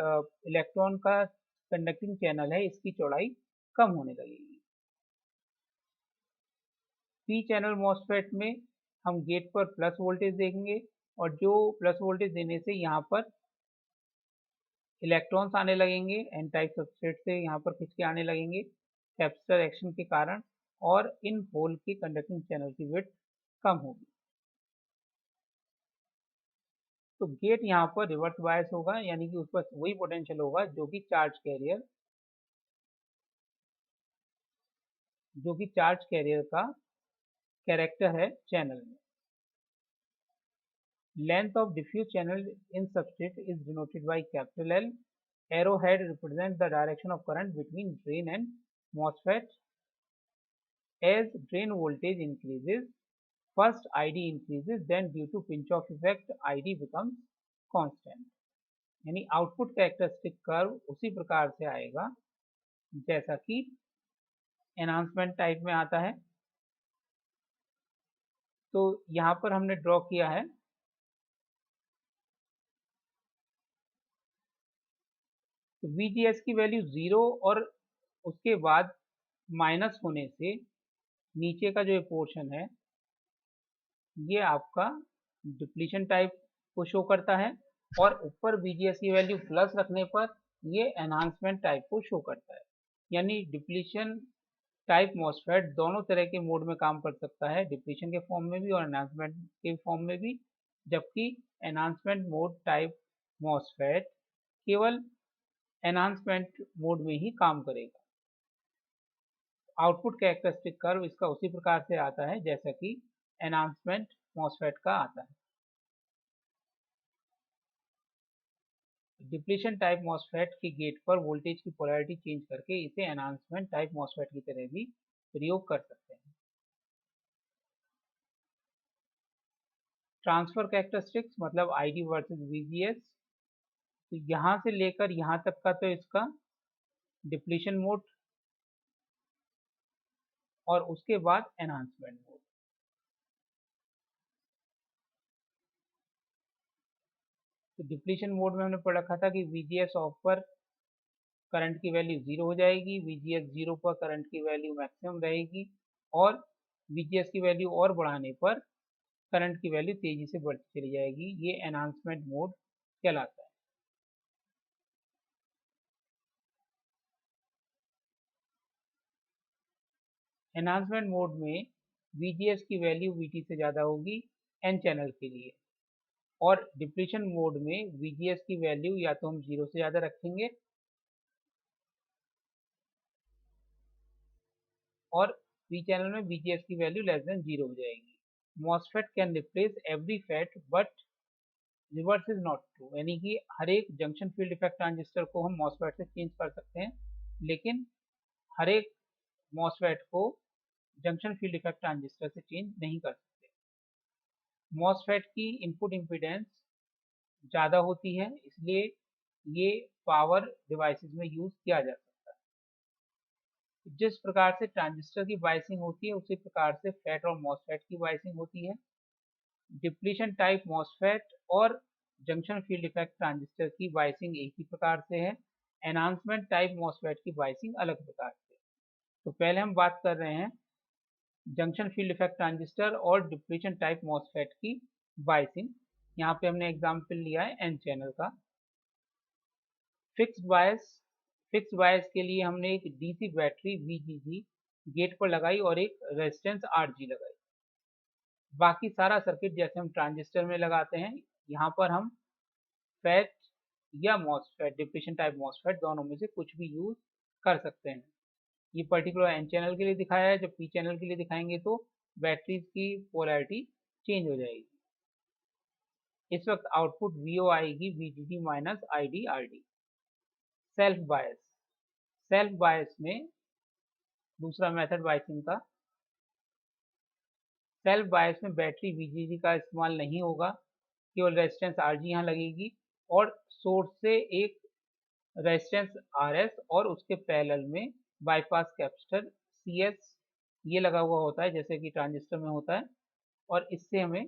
इलेक्ट्रॉन का कंडक्टिंग चैनल है इसकी चौड़ाई कम होने लगेगी। पी चैनल मॉसफेट में हम गेट पर प्लस वोल्टेज देंगे और जो प्लस वोल्टेज देने से यहाँ पर इलेक्ट्रॉन्स आने लगेंगे, एन टाइप सबस्ट्रेट से यहाँ पर खिंच के आने लगेंगे कैपेसिटर एक्शन के कारण, और इन होल के कंडक्टिंग चैनल की विड्थ कम होगी। तो गेट यहाँ पर रिवर्स बायस होगा, यानी कि उस पर वही पोटेंशियल होगा जो कि चार्ज कैरियर का कैरेक्टर है चैनल में। Length of diffuse channel in substrate is denoted by capital L. Arrowhead represents the direction of current between drain and MOSFET. As drain voltage increases, first ID increases, then due to pinch off effect ID becomes constant. यानी output characteristic curve उसी प्रकार से आएगा जैसा कि enhancement type में आता है। तो यहाँ पर हमने ड्रॉ किया है तो VGS की वैल्यू 0 और उसके बाद माइनस होने से नीचे का जो ये पोर्शन है ये आपका डिप्लीशन टाइप को शो करता है, और ऊपर VGS की वैल्यू प्लस रखने पर ये एनहांसमेंट टाइप को शो करता है। यानी डिप्लीशन टाइप मॉसफेट दोनों तरह के मोड में काम कर सकता है, डिप्लीशन के फॉर्म में भी और एनहांसमेंट के फॉर्म में भी, जबकि एनहांसमेंट मोड टाइप मॉसफेट केवल एनहांसमेंट मोड में ही काम करेगा। आउटपुट कैरेक्टरिस्टिक कर्व इसका उसी प्रकार से आता है जैसा कि एनहांसमेंट मॉसफेट का आता है। डिप्लीशन टाइप मॉसफेट के गेट पर वोल्टेज की पोलैरिटी चेंज करके इसे एनहांसमेंट टाइप मॉसफेट की तरह भी प्रयोग कर सकते हैं। ट्रांसफर कैरेक्टरिस्टिक्स मतलब आईडी वर्सेस वीजीएस, तो यहाँ से लेकर यहाँ तक का तो इसका डिप्लीशन मोड और उसके बाद एनहांसमेंट मोड। तो डिप्लीशन मोड में हमने पढ़ रखा था कि वीजीएस ऑफ पर करंट की वैल्यू 0 हो जाएगी, वीजीएस 0 पर करंट की वैल्यू मैक्सिमम रहेगी और वीजीएस की वैल्यू और बढ़ाने पर करंट की वैल्यू तेजी से बढ़ती चली जाएगी। ये एनहांसमेंट मोड कहलाता है। एनहांसमेंट मोड में VGS की वैल्यू VT से ज़्यादा होगी N चैनल के लिए, और डिप्लीशन मोड में VGS की वैल्यू या तो हम 0 से ज़्यादा रखेंगे और P चैनल में VGS की वैल्यू लेस देन 0 हो जाएगी। MOSFET can replace every fat but reverse is not true, यानी कि हर एक जंक्शन फील्ड इफेक्ट ट्रांजिस्टर को हम MOSFET से चेंज कर सकते हैं, लेकिन हर एक MOSFET को जंक्शन फील्ड इफेक्ट ट्रांजिस्टर से चेंज नहीं कर सकते। MOSFET की इनपुट इम्पीडेंस ज़्यादा होती है, इसलिए ये पावर डिवाइसेस में यूज़ किया जा सकता है। जिस प्रकार से ट्रांजिस्टर की बाइसिंग होती है उसी प्रकार से फैट और मॉसफेट की बाइसिंग होती है। डिप्लीशन टाइप मॉसफेट और जंक्शन फील्ड इफेक्ट ट्रांजिस्टर की बाइसिंग एक ही प्रकार से है, एनहांसमेंट टाइप मॉसफेट की बाइसिंग अलग प्रकार से। तो पहले हम बात कर रहे हैं जंक्शन फील्ड इफेक्ट ट्रांजिस्टर और डिप्लीशन टाइप मॉसफेट की बाइसिंग। यहाँ पे हमने एग्जाम्पल लिया है एन चैनल का। फिक्स्ड बायस के लिए हमने एक डीसी बैटरी VGG गेट पर लगाई और एक रेजिस्टेंस RG लगाई। बाकी सारा सर्किट जैसे हम ट्रांजिस्टर में लगाते हैं, यहाँ पर हम फैट या मॉसफेट, डिप्लीशन टाइप मॉसफेट दोनों में से कुछ भी यूज कर सकते हैं। ये पर्टिकुलर एन चैनल के लिए दिखाया है, जब पी चैनल के लिए दिखाएंगे तो बैटरीज की पोलैरिटी चेंज हो जाएगी। इस वक्त आउटपुट VO आएगी VGD minus ID RD। Self bias में दूसरा मेथड बाइसिंग का, सेल्फ बायस में बैटरी VGG का इस्तेमाल नहीं होगा, केवल रेजिस्टेंस RG यहाँ लगेगी और सोर्स से एक रेजिस्टेंस RS और उसके पैरेलल में बाईपास कैपेसिटर CS ये लगा हुआ होता है जैसे कि ट्रांजिस्टर में होता है, और इससे हमें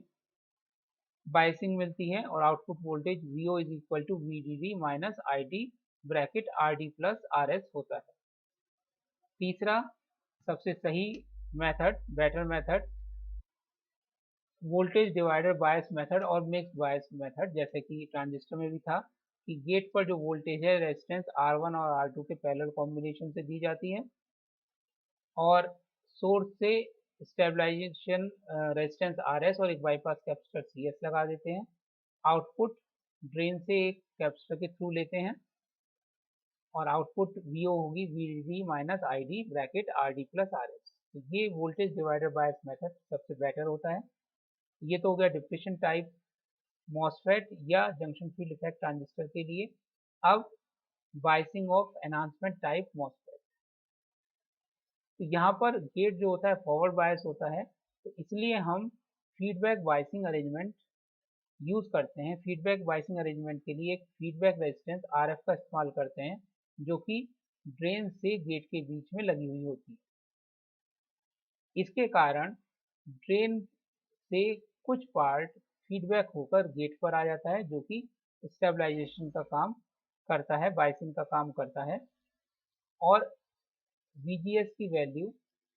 बाइसिंग मिलती है और output voltage VO is equal to VDD minus ID bracket RD plus RS होता है। तीसरा सबसे सही method, better method, voltage divider bias method और मिक्स बायस मेथड, जैसे कि ट्रांजिस्टर में भी था कि गेट पर जो वोल्टेज है रेजिस्टेंस R1 और R2 के पैरेलल कॉम्बिनेशन से दी जाती है और सोर्स से स्टेबलाइजेशन रेजिस्टेंस RS और एक बाईपास कैपेसिटर CS लगा देते हैं। आउटपुट ड्रेन से एक कैपेसिटर के थ्रू लेते हैं और आउटपुट VO होगी VDD minus ID bracket RD plus RS। तो ये वोल्टेज डिवाइडर बायस मेथड सबसे बेटर होता है। ये तो हो गया डिप्लीशन टाइप मॉसफेट या जंक्शन फील्ड इफेक्ट ट्रांजिस्टर के लिए। अब biasing of enhancement type MOSFET, तो यहाँ पर गेट जो होता है फॉरवर्ड बायस होता है, तो इसलिए हम फीडबैक बाइसिंग अरेंजमेंट यूज करते हैं। फीडबैक बाइसिंग अरेंजमेंट के लिए एक फीडबैक रेजिस्टेंस RF का इस्तेमाल करते हैं जो कि ड्रेन से गेट के बीच में लगी हुई होती है। इसके कारण ड्रेन से कुछ पार्ट फीडबैक होकर गेट पर आ जाता है जो कि स्टेबलाइजेशन का काम करता है, बाइसिंग का काम करता है, और VGS की वैल्यू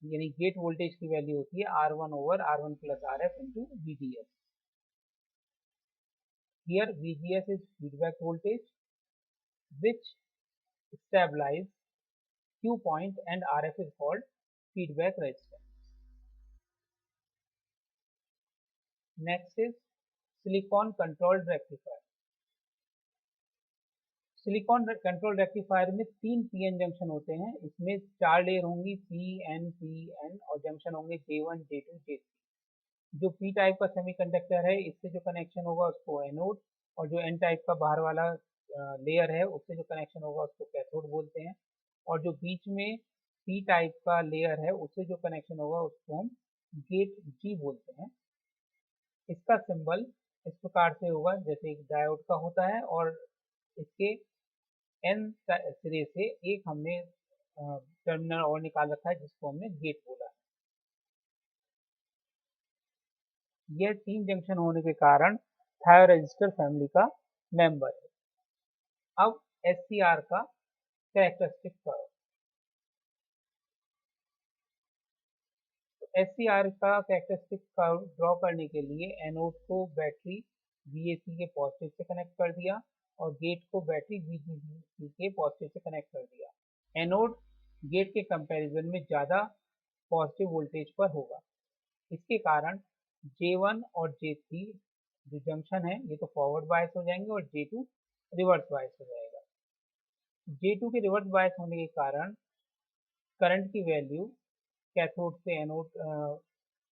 यानी गेट वोल्टेज की वैल्यू होती है R1 over R1 plus RF into VDS। Here VGS is feedback voltage which stabilize Q point and RF is called feedback resistance. Next is silicon controlled rectifier. Silicon control rectifier में 3 PN junction होते हैं। इसमें 4 layer होंगी PN और junction होंगे J1, J2, J3। जो P type का semiconductor है इससे जो कनेक्शन होगा उसको एनोड, और जो एन टाइप का बाहर वाला लेयर है उससे जो कनेक्शन होगा उसको कैथोड बोलते हैं, और जो बीच में पी टाइप का लेयर है उससे जो कनेक्शन होगा उसको हम गेट जी बोलते हैं। इसका सिंबल इस प्रकार से होगा जैसे एक डायोड का होता है, और इसके एन सिरे से एक हमने टर्मिनल और निकाल रखा है जिसको हमने गेट बोला है। यह 3 जंक्शन होने के कारण थायोरेजिस्टर फैमिली का मेंबर है। अब एससीआर का कैरेक्टरिस्टिक कर्व। एससीआर का कैरेक्टरिस्टिक कर्व ड्रॉ करने के लिए एनोड को बैटरी वीएसी के पॉजिटिव से कनेक्ट कर दिया और गेट को बैटरी वीजीसी के पॉजिटिव से कनेक्ट कर दिया। एनोड गेट के कंपैरिजन में ज़्यादा पॉजिटिव वोल्टेज पर होगा। इसके कारण J1 और J3 जो जंक्शन है ये तो फॉरवर्ड बायस हो जाएंगे और J2 रिवर्स बायस हो जाएगा। J2 के रिवर्स बायस होने के कारण करंट की वैल्यू कैथोड से एनोड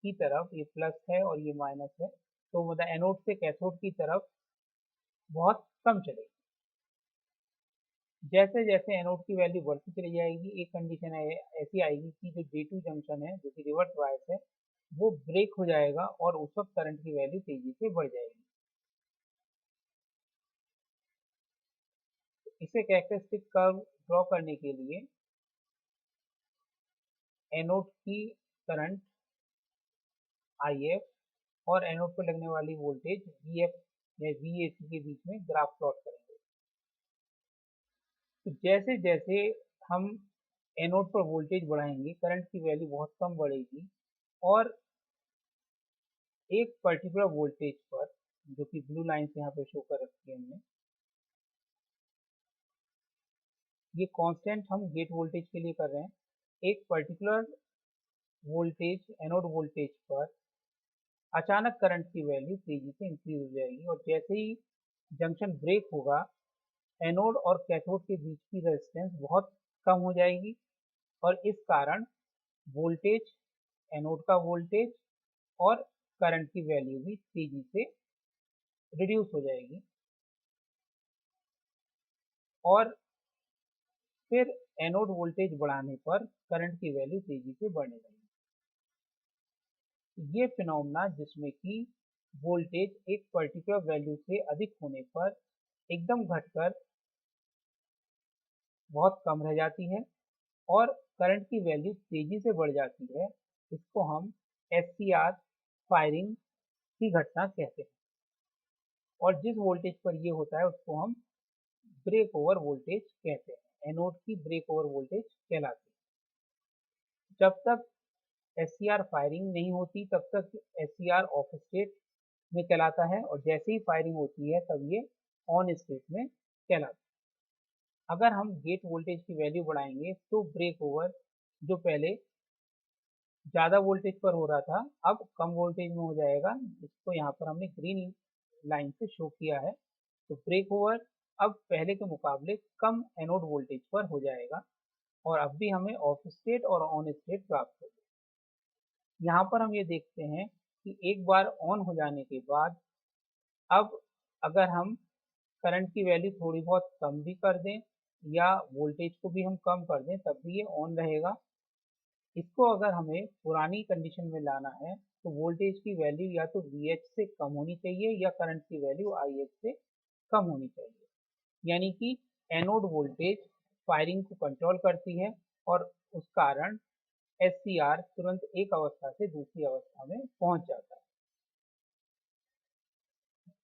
की तरफ, ये प्लस है और ये माइनस है, तो मतलब एनोड से कैथोड की तरफ बहुत कम चलेगी। जैसे जैसे एनोड की वैल्यू बढ़ती चली जाएगी एक कंडीशन ऐसी आएगी कि जो J2 जंक्शन है जो कि रिवर्स बायस है वो ब्रेक हो जाएगा और उस वक्त करंट की वैल्यू तेजी से बढ़ जाएगी। इसे कैरेक्टरिस्टिक कर्व ड्रॉ करने के लिए एनोड की करंट IF और एनोड पर लगने वाली वोल्टेज VF या VAC के बीच में ग्राफ प्लॉट करेंगे। तो जैसे जैसे हम एनोड पर वोल्टेज बढ़ाएंगे करंट की वैल्यू बहुत कम बढ़ेगी, और एक पर्टिकुलर वोल्टेज पर जो कि ब्लू लाइन से यहाँ पे शो कर रखी है हमने, ये कांस्टेंट हम गेट वोल्टेज के लिए कर रहे हैं। एक पर्टिकुलर वोल्टेज एनोड वोल्टेज पर अचानक करंट की वैल्यू तेजी से इंक्रीज हो जाएगी, और जैसे ही जंक्शन ब्रेक होगा एनोड और कैथोड के बीच की रेजिस्टेंस बहुत कम हो जाएगी, और इस कारण वोल्टेज एनोड का वोल्टेज और करंट की वैल्यू भी तेजी से रिड्यूस हो जाएगी, और फिर एनोड वोल्टेज बढ़ाने पर करंट की वैल्यू तेजी से बढ़ने लगेगी। ये फिनोमेना जिसमें कि वोल्टेज एक पर्टिकुलर वैल्यू से अधिक होने पर एकदम घटकर बहुत कम रह जाती है और करंट की वैल्यू तेजी से बढ़ जाती है, इसको हम एससीआर फायरिंग की घटना कहते हैं। और जिस वोल्टेज पर ये होता है उसको हम ब्रेक ओवर वोल्टेज कहते हैं, एनोड की ब्रेक ओवर वोल्टेज कहलाती है। जब तक एससीआर फायरिंग नहीं होती तब तक एससीआर ऑफ स्टेट में कहलाता है, और जैसे ही फायरिंग होती है तब ये ऑन स्टेट में कहलाता है। अगर हम गेट वोल्टेज की वैल्यू बढ़ाएंगे तो ब्रेक ओवर जो पहले ज़्यादा वोल्टेज पर हो रहा था अब कम वोल्टेज में हो जाएगा, इसको यहाँ पर हमने ग्रीन लाइन से शो किया है। तो ब्रेक ओवर अब पहले के मुकाबले कम एनोड वोल्टेज पर हो जाएगा, और अब भी हमें ऑफ स्टेट और ऑन स्टेट प्राप्त होगी। यहाँ पर हम ये देखते हैं कि एक बार ऑन हो जाने के बाद अब अगर हम करंट की वैल्यू थोड़ी बहुत कम भी कर दें या वोल्टेज को भी हम कम कर दें तब भी ये ऑन रहेगा। इसको अगर हमें पुरानी कंडीशन में लाना है तो वोल्टेज की वैल्यू या तो VH से कम होनी चाहिए या करंट की वैल्यू IH से कम होनी चाहिए, यानी कि एनोड वोल्टेज फायरिंग को कंट्रोल करती है और उस कारण SCR तुरंत एक अवस्था से दूसरी अवस्था में पहुंच जाता है।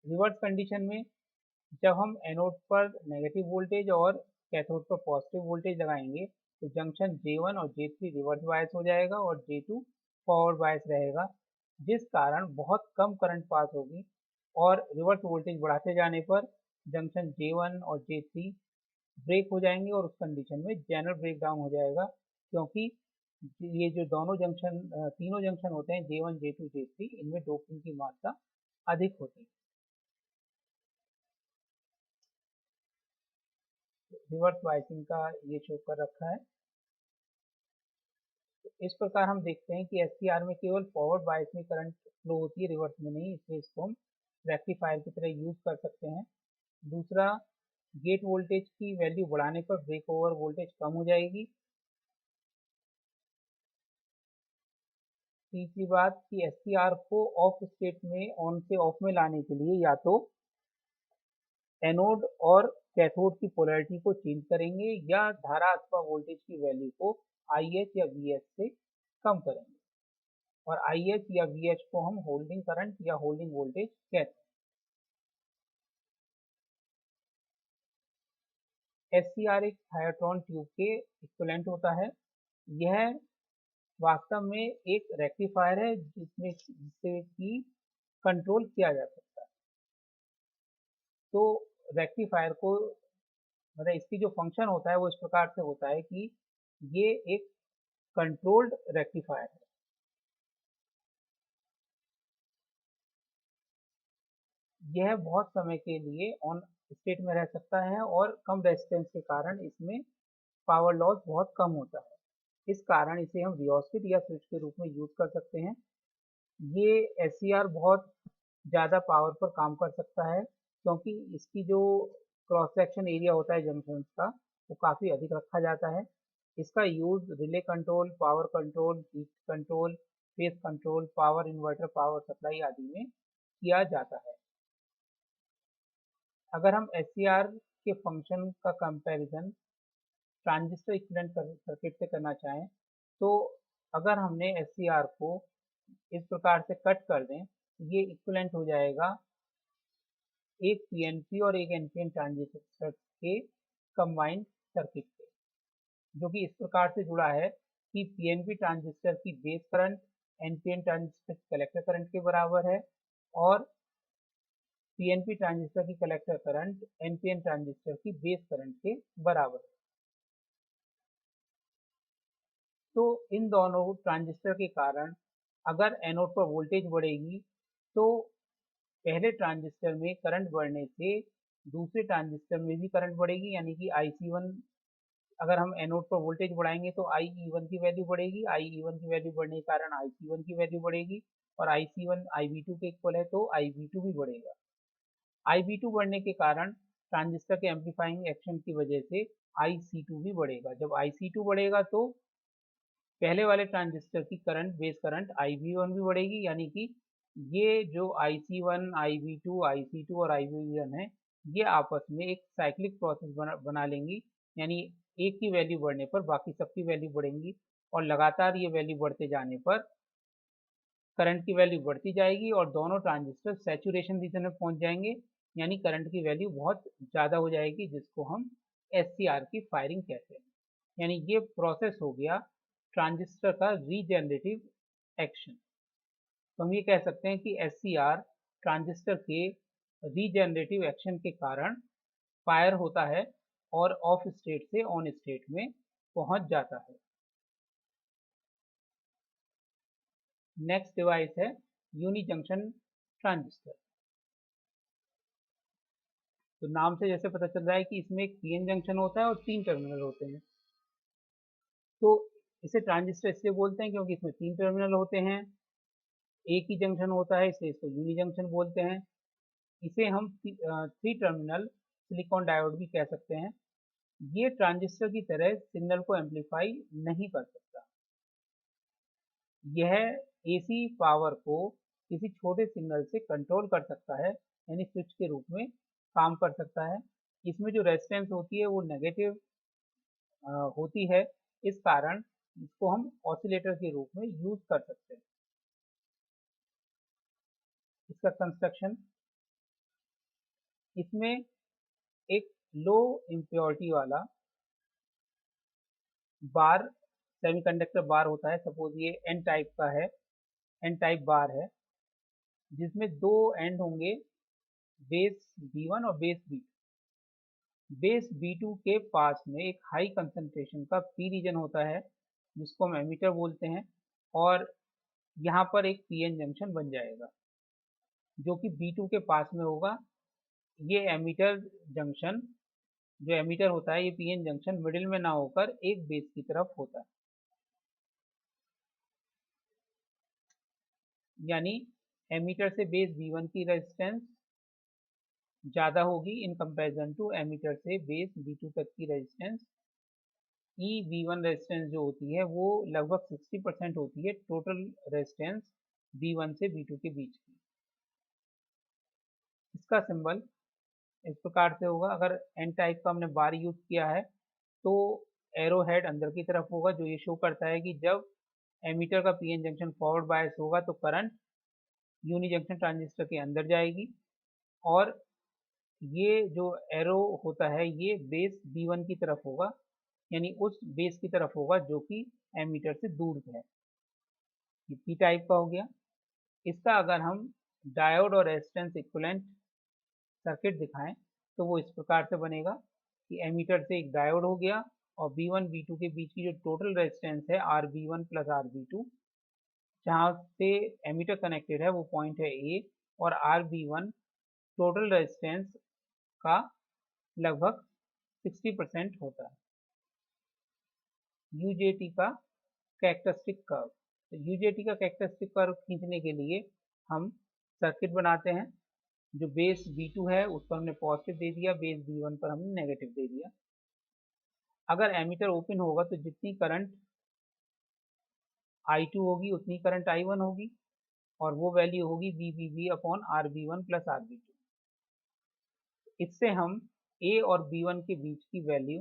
रिवर्स कंडीशन में जब हम एनोड पर नेगेटिव वोल्टेज और कैथोड पर पॉजिटिव वोल्टेज लगाएंगे तो जंक्शन J1 और J3 रिवर्स बायस हो जाएगा और J2 फॉरवर्ड बायस रहेगा, जिस कारण बहुत कम करंट पास होगी और रिवर्स वोल्टेज बढ़ाते जाने पर जंक्शन J1 और J3 ब्रेक हो जाएंगे और उस कंडीशन में जनरल ब्रेक डाउन हो जाएगा, क्योंकि ये जो दोनों जंक्शन तीनों जंक्शन होते हैं J1 J2 J3, इनमें डोपिंग की मात्रा अधिक होती है। रिवर्स बायसिंग का ये शो कर रखा है। तो इस प्रकार हम देखते हैं कि SCR में केवल फॉरवर्ड बायस में करंट फ्लो होती है, रिवर्स में नहीं, इसलिए इसको हम रेक्टिफायर की तरह यूज कर सकते हैं। दूसरा, गेट वोल्टेज की वैल्यू बढ़ाने पर ब्रेक ओवर वोल्टेज कम हो जाएगी। तीसरी बात कि SCR को ऑफ स्टेट में ऑन से ऑफ में लाने के लिए या तो एनोड और कैथोड की पोलैरिटी को चेंज करेंगे या धारा अथवा वोल्टेज की वैल्यू को IH या VH से कम करेंगे, और IH या VH को हम होल्डिंग करंट या होल्डिंग वोल्टेज कहते हैं। SCR एक थायोट्रॉन ट्यूब के इक्विवेलेंट होता है। यह वास्तव में एक रेक्टिफायर है जिससे कि कंट्रोल किया जा सकता है। तो रेक्टिफायर को मतलब इसकी जो फंक्शन होता है वो इस प्रकार से होता है कि ये एक कंट्रोल्ड रेक्टिफायर है। यह बहुत समय के लिए ऑन स्टेट में रह सकता है और कम रेजिस्टेंस के कारण इसमें पावर लॉस बहुत कम होता है। इस कारण इसे हम रियोस्टेट या स्विच के रूप में यूज कर सकते हैं। ये SCR बहुत ज़्यादा पावर पर काम कर सकता है, क्योंकि इसकी जो क्रॉस सेक्शन एरिया होता है जंक्शन का, वो काफ़ी अधिक रखा जाता है। इसका use relay control, power control, heat control, face control, power inverter, power supply आदि में किया जाता है। अगर हम SCR के फंक्शन का कंपैरिजन ट्रांजिस्टर इक्विवेलेंट सर्किट से करना चाहें, तो अगर हमने SCR को इस प्रकार से कट कर दें, ये इक्विवेलेंट हो जाएगा एक PNP और एक NPN ट्रांजिस्टर के कंबाइंड सर्किट से, जो कि इस प्रकार से जुड़ा है कि PNP ट्रांजिस्टर की बेस करंट NPN ट्रांजिस्टर की कलेक्टर करंट के बराबर है, और PNP ट्रांजिस्टर की कलेक्टर करंट NPN ट्रांजिस्टर की बेस करंट के बराबर है। तो इन दोनों ट्रांजिस्टर के कारण अगर एनोड पर वोल्टेज बढ़ेगी, तो पहले ट्रांजिस्टर में करंट बढ़ने से दूसरे ट्रांजिस्टर में भी करंट बढ़ेगी, यानी कि IC1, अगर हम एनोड पर वोल्टेज बढ़ाएंगे तो IE1 की वैल्यू बढ़ेगी, IE1 की वैल्यू बढ़ने के कारण IC1 की वैल्यू बढ़ेगी, और IC1 IB2 के इक्वल है तो IB2 भी बढ़ेगा। IB2 बढ़ने के कारण ट्रांजिस्टर के एम्पलीफाइंग एक्शन की वजह से IC2 भी बढ़ेगा। जब IC2 बढ़ेगा तो पहले वाले ट्रांजिस्टर की करंट बेस करंट IB1 भी बढ़ेगी, यानी कि ये जो IC1, IB2, IC2 और IB1 है, ये आपस में एक साइक्लिक प्रोसेस बना लेंगी, यानी एक की वैल्यू बढ़ने पर बाकी सबकी वैल्यू बढ़ेंगी, और लगातार ये वैल्यू बढ़ते जाने पर करंट की वैल्यू बढ़ती जाएगी और दोनों ट्रांजिस्टर सैचुरेशन रीजन में पहुंच जाएंगे, यानी करंट की वैल्यू बहुत ज़्यादा हो जाएगी, जिसको हम SCR की फायरिंग कहते हैं। यानी ये प्रोसेस हो गया ट्रांजिस्टर का रीजेनरेटिव एक्शन। तो हम ये कह सकते हैं कि SCR ट्रांजिस्टर के रीजेनरेटिव एक्शन के कारण फायर होता है और ऑफ स्टेट से ऑन स्टेट में पहुंच जाता है। नेक्स्ट डिवाइस है यूनी जंक्शन ट्रांजिस्टर। तो नाम से जैसे पता चल रहा है कि इसमें एक PN जंक्शन होता है और 3 टर्मिनल होते हैं। तो इसे ट्रांजिस्टर इसलिए बोलते हैं क्योंकि इसमें 3 टर्मिनल होते हैं, एक ही जंक्शन होता है, इसलिए इसको यूनी जंक्शन बोलते हैं। इसे हम 3 टर्मिनल सिलिकॉन डायोड भी कह सकते हैं। ये ट्रांजिस्टर की तरह सिग्नल को एम्पलीफाई नहीं कर सकता। यह AC पावर को किसी छोटे सिग्नल से कंट्रोल कर सकता है, यानी स्विच के रूप में काम कर सकता है। इसमें जो रेजिस्टेंस होती है वो नेगेटिव होती है, इस कारण इसको हम ऑसिलेटर के रूप में यूज कर सकते हैं। इसका कंस्ट्रक्शन, इसमें एक लो इम्प्योरिटी वाला बार, सेमीकंडक्टर बार होता है। सपोज ये एन टाइप का है, एन टाइप बार है, जिसमें 2 एंड होंगे बेस B1 और बेस B2। बेस B2 के पास में एक हाई कंसंट्रेशन का P रीजन होता है जिसको हम एमीटर बोलते हैं, और यहाँ पर एक PN जंक्शन बन जाएगा जो कि B2 के पास में होगा। ये एमीटर जंक्शन, जो एमीटर होता है, ये PN जंक्शन मिडिल में ना होकर एक बेस की तरफ होता है, यानी एमीटर से बेस B1 की रेजिस्टेंस ज़्यादा होगी इन कंपैरिजन टू एमीटर से बेस B2 तक की रेजिस्टेंस। V1 रेजिस्टेंस जो होती है वो लगभग 60% होती है टोटल रेजिस्टेंस B1 से B2 के बीच की। इसका सिंबल इस प्रकार से होगा। अगर एन टाइप का हमने बार यूज किया है तो एरो हेड अंदर की तरफ होगा, जो ये शो करता है कि जब एमीटर का पीएन जंक्शन फॉरवर्ड बायस होगा तो करंट यूनी जंक्शन ट्रांजिस्टर के अंदर जाएगी, और ये जो एरो होता है ये बेस B1 की तरफ होगा, यानी उस बेस की तरफ होगा जो कि एमीटर से दूर है। ये पी टाइप का हो गया। इसका अगर हम डायोड और रेजिस्टेंस इक्विवेलेंट सर्किट दिखाएं तो वो इस प्रकार से बनेगा कि एमीटर से एक डायोड हो गया और B1 B2 के बीच की जो टोटल रेजिस्टेंस है RB1 प्लस RB2, जहाँ से एमीटर कनेक्टेड है वो पॉइंट है A, और RB1 टोटल रेजिस्टेंस का लगभग 60% होता है। UJT का कैरेक्टरिस्टिक कर्व, तो UJT का कैरेक्टरिस्टिक कर्व खींचने के लिए हम सर्किट बनाते हैं। जो बेस B2 है उस पर हमने पॉजिटिव दे दिया, बेस B1 पर हमने नेगेटिव दे दिया। अगर एमीटर ओपन होगा तो जितनी करंट I2 होगी उतनी करंट I1 होगी, और वो वैल्यू होगी VBB upon RB1 plus RB2। इससे हम A और B1 के बीच की वैल्यू,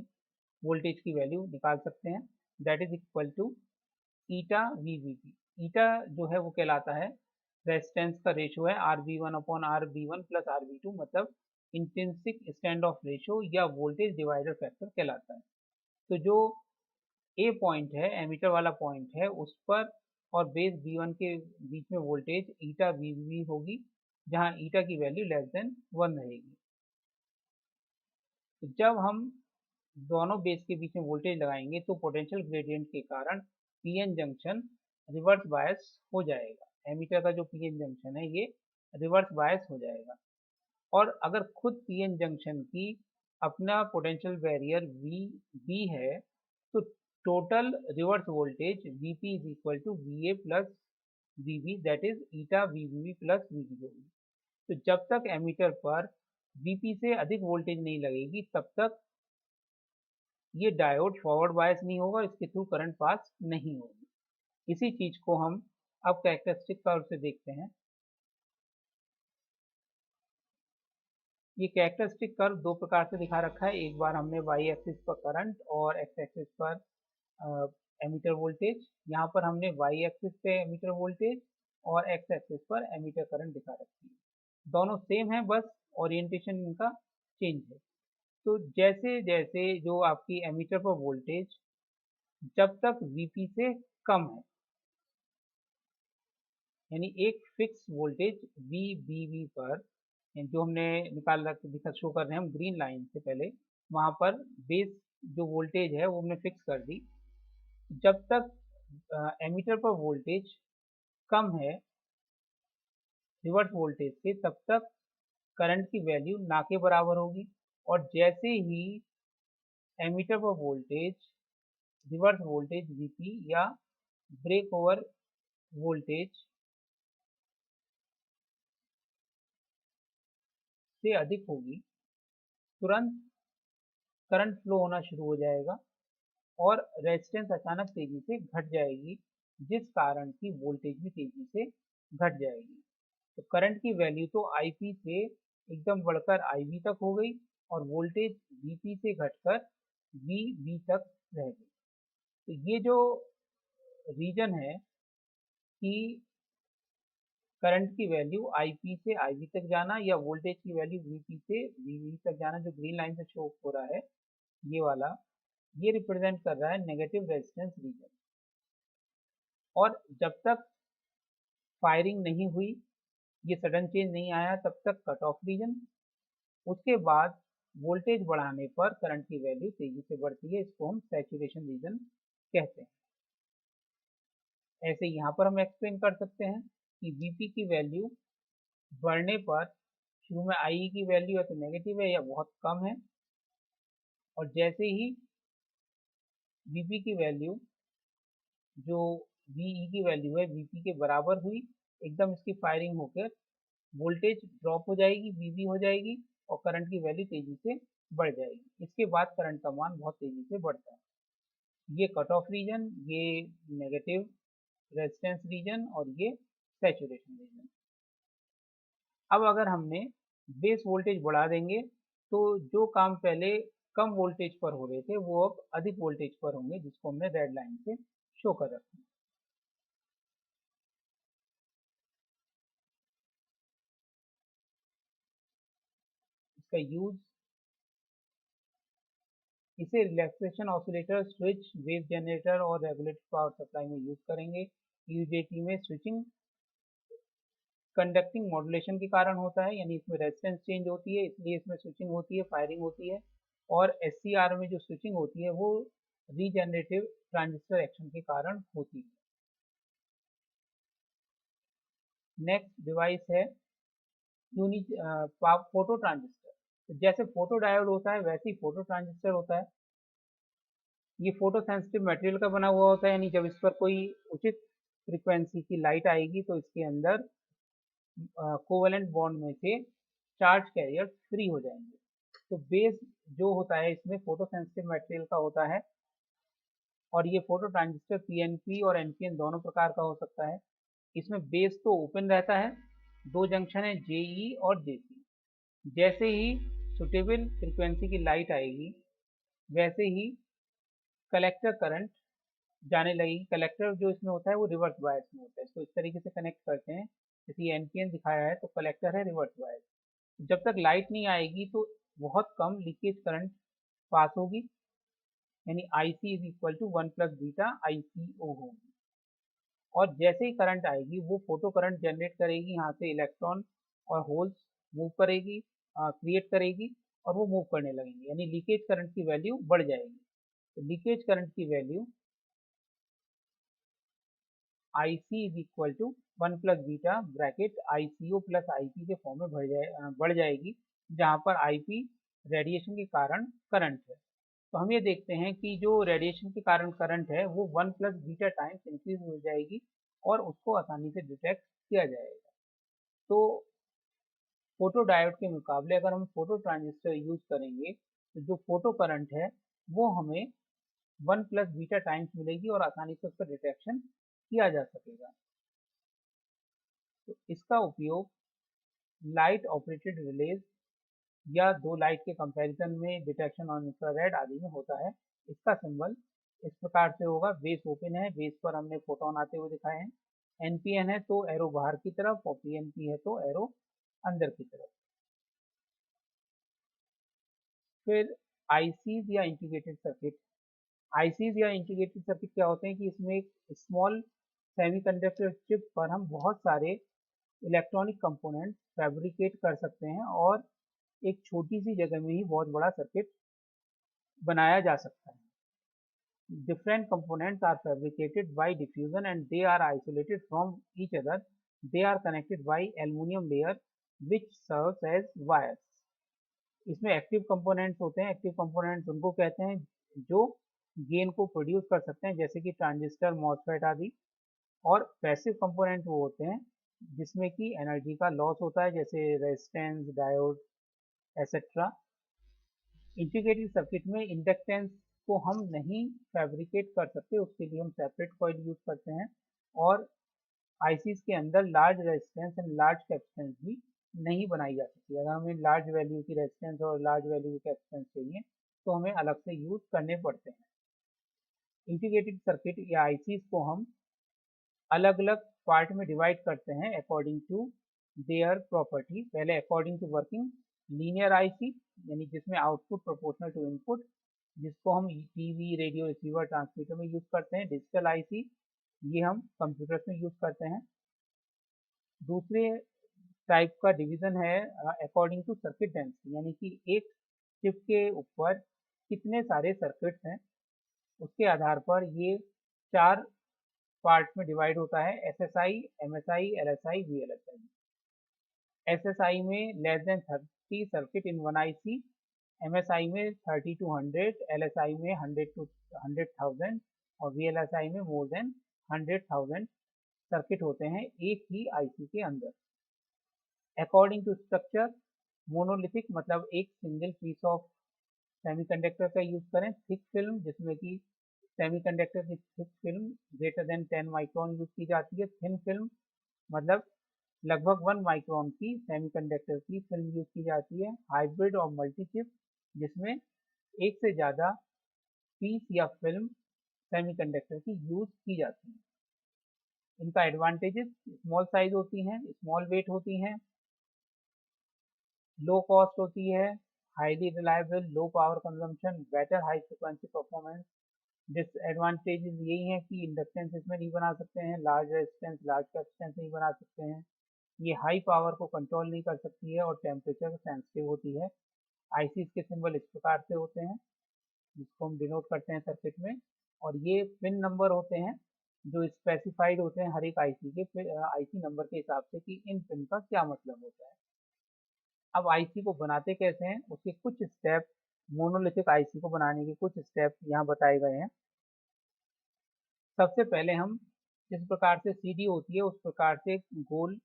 वोल्टेज की वैल्यू निकाल सकते हैं, that is equal to eta VBB। Eta जो है वो कहलाता है रेजिस्टेंस का रेशो है RB1 upon RB1 plus RB2, मतलब इंट्रिंसिक स्टैंड ऑफ रेशो या वोल्टेज डिवाइडर फैक्टर कहलाता है। तो जो ए पॉइंट है, एमीटर वाला पॉइंट है, उस पर और बेस B1 के बीच में वोल्टेज ईटा VBB होगी, जहां ईटा की वैल्यू लेस देन 1 रहेगी। तो जब हम दोनों बेस के बीच में वोल्टेज लगाएंगे तो पोटेंशियल ग्रेडियंट के कारण पीएन जंक्शन रिवर्स बायस हो जाएगा। एमीटर का जो पीएन जंक्शन है ये रिवर्स बायस हो जाएगा, और अगर खुद पीएन जंक्शन की अपना पोटेंशियल बैरियर VB है तो total reverse voltage VP is equal to VA plus VB, that is eta VBB plus VB होगी। तो जब तक एमीटर पर VP से अधिक वोल्टेज नहीं लगेगी तब तक ये डायोड फॉरवर्ड बायस नहीं होगा, इसके थ्रू करंट पास नहीं होगी। इसी चीज को हम अब कैरेक्टरिस्टिक कर्व से देखते हैं। ये कैरेक्टरिस्टिक कर्व दो प्रकार से दिखा रखा है। एक बार हमने वाई एक्सिस पर करंट और एक्स एक्सिस पर एमीटर वोल्टेज, यहाँ पर हमने वाई एक्सिस पे एमीटर वोल्टेज और एक्स एक्सिस पर एमीटर करंट दिखा रखी है। दोनों सेम है, बस ओरिएंटेशन इनका चेंज है। तो जैसे जैसे जो आपकी एमीटर पर वोल्टेज जब तक वीपी से कम है, यानी एक फिक्स वोल्टेज वीबीवी पर, जो हमने निकाल रखा शो कर रहे हैं हम ग्रीन लाइन से, पहले वहां पर बेस जो वोल्टेज है वो हमने फिक्स कर दी। जब तक एमीटर पर वोल्टेज कम है रिवर्स वोल्टेज से तब तक करंट की वैल्यू ना के बराबर होगी, और जैसे ही एमीटर पर वोल्टेज रिवर्स वोल्टेज वीपी या ब्रेक ओवर वोल्टेज से अधिक होगी तुरंत करंट फ्लो होना शुरू हो जाएगा और रेजिस्टेंस अचानक तेजी से घट जाएगी, जिस कारण की वोल्टेज भी तेजी से घट जाएगी। तो करंट की वैल्यू तो IP से एकदम बढ़कर IB तक हो गई और वोल्टेज VP से घटकर VB तक रह गई। तो ये जो रीजन है कि करंट की वैल्यू IP से IB तक जाना या वोल्टेज की वैल्यू VP से VB तक जाना, जो ग्रीन लाइन से शो हो रहा है ये वाला, ये रिप्रेजेंट कर रहा है नेगेटिव रेजिस्टेंस रीजन। और जब तक फायरिंग नहीं हुई ये सडन चेंज नहीं आया तब तक कट ऑफ रीजन। उसके बाद वोल्टेज बढ़ाने पर करंट की वैल्यू तेजी से बढ़ती है, इसको हम सैचुरेशन रीजन कहते हैं। ऐसे यहाँ पर हम एक्सप्लेन कर सकते हैं कि Vp की वैल्यू बढ़ने पर शुरू में IE की वैल्यू या तो नेगेटिव है या बहुत कम है, और जैसे ही Vp की वैल्यू जो VE की वैल्यू है Vp के बराबर हुई, एकदम इसकी फायरिंग होकर वोल्टेज ड्रॉप हो जाएगी, Vb हो जाएगी और करंट की वैल्यू तेजी से बढ़ जाएगी। इसके बाद करंट का मान बहुत तेजी से बढ़ता है। ये कट ऑफ रीजन, ये नेगेटिव रेजिस्टेंस रीजन और ये सैचुरेशन रीजन। अब अगर हमने बेस वोल्टेज बढ़ा देंगे तो जो काम पहले कम वोल्टेज पर हो रहे थे वो अब अधिक वोल्टेज पर होंगे, जिसको हमने रेड लाइन से शो कर रखा है। इसका यूज, इसे relaxation oscillator, switch, wave generator और रेगुलेटेड पावर सप्लाई में यूज करेंगे। यूजेटी में स्विचिंग कंडक्टिंग मॉड्यूलेशन के कारण होता है, यानी इसमें रेजिस्टेंस चेंज होती है, इसलिए इसमें स्विचिंग होती है, फायरिंग होती है। और एससीआर में जो स्विचिंग होती है वो रीजनरेटिव ट्रांजिस्टर एक्शन के कारण होती है। नेक्स्ट डिवाइस है फोटो ट्रांजिस्टर। तो जैसे फोटो डायोड होता है वैसे ही फोटो ट्रांजिस्टर होता है। ये फोटो सेंसिटिव मटेरियल का बना हुआ होता है, यानी जब इस पर कोई उचित फ्रीक्वेंसी की लाइट आएगी तो इसके अंदर कोवेलेंट बॉन्ड में से चार्ज कैरियर फ्री हो जाएंगे। तो बेस जो होता है इसमें फोटो सेंसिटिव मटेरियल का होता है, और ये फोटो ट्रांजिस्टर पीएनपी और एनपीएन दोनों प्रकार का हो सकता है। इसमें बेस तो ओपन रहता है, दो जंक्शन है जेई और जेसी। जैसे ही सुटेबल फ्रीक्वेंसी की लाइट आएगी वैसे ही कलेक्टर करंट जाने लगेगी। कलेक्टर जो इसमें होता है वो रिवर्स बायस में होता है, इसको इस तरीके से कनेक्ट करते हैं जैसे एनपीएन दिखाया है, तो कलेक्टर है रिवर्स बायस। जब तक लाइट नहीं आएगी तो बहुत कम लीकेज करंट पास होगी, यानी IC is equal to 1 plus beta ICO होगी। और जैसे ही करंट आएगी वो फोटो करंट जनरेट करेगी, यहाँ से इलेक्ट्रॉन और होल्स मूव करेगी, क्रिएट करेगी और वो मूव करने लगेंगे, यानी लीकेज करंट की वैल्यू बढ़ जाएगी। तो लीकेज करंट की value IC is equal to 1 plus beta bracket ICO plus IP के फॉर्म में बढ़ जाएगी, जहाँ पर IP रेडिएशन के कारण करंट है। तो हम ये देखते हैं कि जो रेडिएशन के कारण करंट है वो 1 प्लस बीटा टाइम्स इंक्रीज हो जाएगी और उसको आसानी से डिटेक्ट किया जाएगा। तो फोटो डायोड के मुकाबले अगर हम फोटो ट्रांजिस्टर यूज करेंगे तो जो फोटो करंट है वो हमें 1 प्लस बीटा टाइम्स मिलेगी और आसानी से उसका डिटेक्शन किया जा सकेगा। तो इसका उपयोग लाइट ऑपरेटेड रिलेज या दो लाइट के कंपैरिजन में डिटेक्शन ऑन इंफ्रारेड आदि में होता है। इसका सिंबल इस प्रकार से होगा, बेस ओपन है, बेस पर हमने फोटोन आते हुए दिखाए हैं, एनपीएन है तो एरो बाहर की तरफ और पीएनपी है तो एरो अंदर की तरफ। फिर आईसीज या इंटीग्रेटेड सर्किट। आईसीज या इंटीग्रेटेड सर्किट क्या होते हैं कि इसमें एक स्मॉल सेमीकंडक्टर चिप पर हम बहुत सारे इलेक्ट्रॉनिक कंपोनेंट्स फैब्रिकेट कर सकते हैं और एक छोटी सी जगह में ही बहुत बड़ा सर्किट बनाया जा सकता है। Different components are fabricated by diffusion and they are isolated from each other. They are connected by aluminum layer which serves as wires. इसमें एक्टिव कंपोनेंट्स होते हैं। एक्टिव कंपोनेंट्स उनको कहते हैं जो गेन को प्रोड्यूस कर सकते हैं, जैसे कि ट्रांजिस्टर, मॉसफेट आदि। और पैसिव कंपोनेंट वो होते हैं जिसमें कि एनर्जी का लॉस होता है, जैसे resistance, diode etcetera. Integrated circuit में इंडक्टेंस को हम नहीं फैब्रिकेट कर सकते, उसके लिए हम सेपरेट कॉइल यूज करते हैं। और आईसीज के अंदर large resistance and large capacitance भी नहीं बनाई जा सकती। अगर हमें लार्ज वैल्यू की रेजिस्टेंस और लार्ज वैल्यू की कैपेसिटेंस चाहिए तो हमें अलग से यूज करने पड़ते हैं। इंटीग्रेटेड सर्किट या आईसीज को हम अलग अलग पार्ट में डिवाइड करते हैं अकॉर्डिंग टू देयर प्रॉपर्टी। पहले according to working, linear IC यानी जिसमें आउटपुट प्रोपोर्शनल टू इनपुट, जिसको हम टीवी, रेडियो रिसीवर, ट्रांसमीटर में यूज करते हैं। डिजिटल आईसी, ये हम कंप्यूटर्स में यूज करते हैं। दूसरे टाइप का डिवीजन है अकॉर्डिंग टू सर्किट डेंसिटी, यानी कि एक चिप के ऊपर कितने सारे सर्किट्स हैं उसके आधार पर ये 4 पार्ट में डिवाइड होता है: SSI, MSI, LSI, VLSI. SSI में less than 30 circuit in one IC, MSI में 30 to 100, एलएसआई में 100 to 100,000 और वीएलएसआई में मोर देन 100,000 सर्किट होते हैं एक ही आईसी के अंदर। अकॉर्डिंग टू स्ट्रक्चर, मोनोलिथिक मतलब एक सिंगल पीस ऑफ सेमीकंडक्टर का यूज करें, थिक फिल्म जिसमें कि सेमीकंडक्टर की thick film greater than 10 micron use की जाती है, थिन फिल्म मतलब लगभग 1 माइक्रोन की सेमीकंडक्टर की फिल्म यूज की जाती है, हाइब्रिड और मल्टी चिप जिसमें एक से ज़्यादा पीस या फिल्म सेमीकंडक्टर की यूज की जाती है। इनका एडवांटेजेस: स्मॉल साइज होती हैं, स्मॉल वेट होती हैं, लो कॉस्ट होती है, highly reliable, low power consumption, better high frequency performance. Disadvantages यही है कि इंडक्टेंस इसमें नहीं बना सकते हैं, लार्ज रेजिस्टेंस, लार्ज कैपेसिटेंस नहीं बना सकते हैं, ये हाई पावर को कंट्रोल नहीं कर सकती है और टेम्परेचर सेंसिटिव होती है। आईसीज के सिंबल इस प्रकार से होते हैं जिसको हम डिनोट करते हैं सर्किट में, और ये पिन नंबर होते हैं जो स्पेसिफाइड होते हैं हर एक आईसी के आईसी नंबर के हिसाब से कि इन पिन का क्या मतलब होता है। अब आईसी को बनाते कैसे हैं उसके कुछ स्टेप, मोनोलिथिक आईसी को बनाने के कुछ स्टेप यहाँ बताए गए हैं। सबसे पहले हम जिस प्रकार से सीडी होती है उस प्रकार से गोल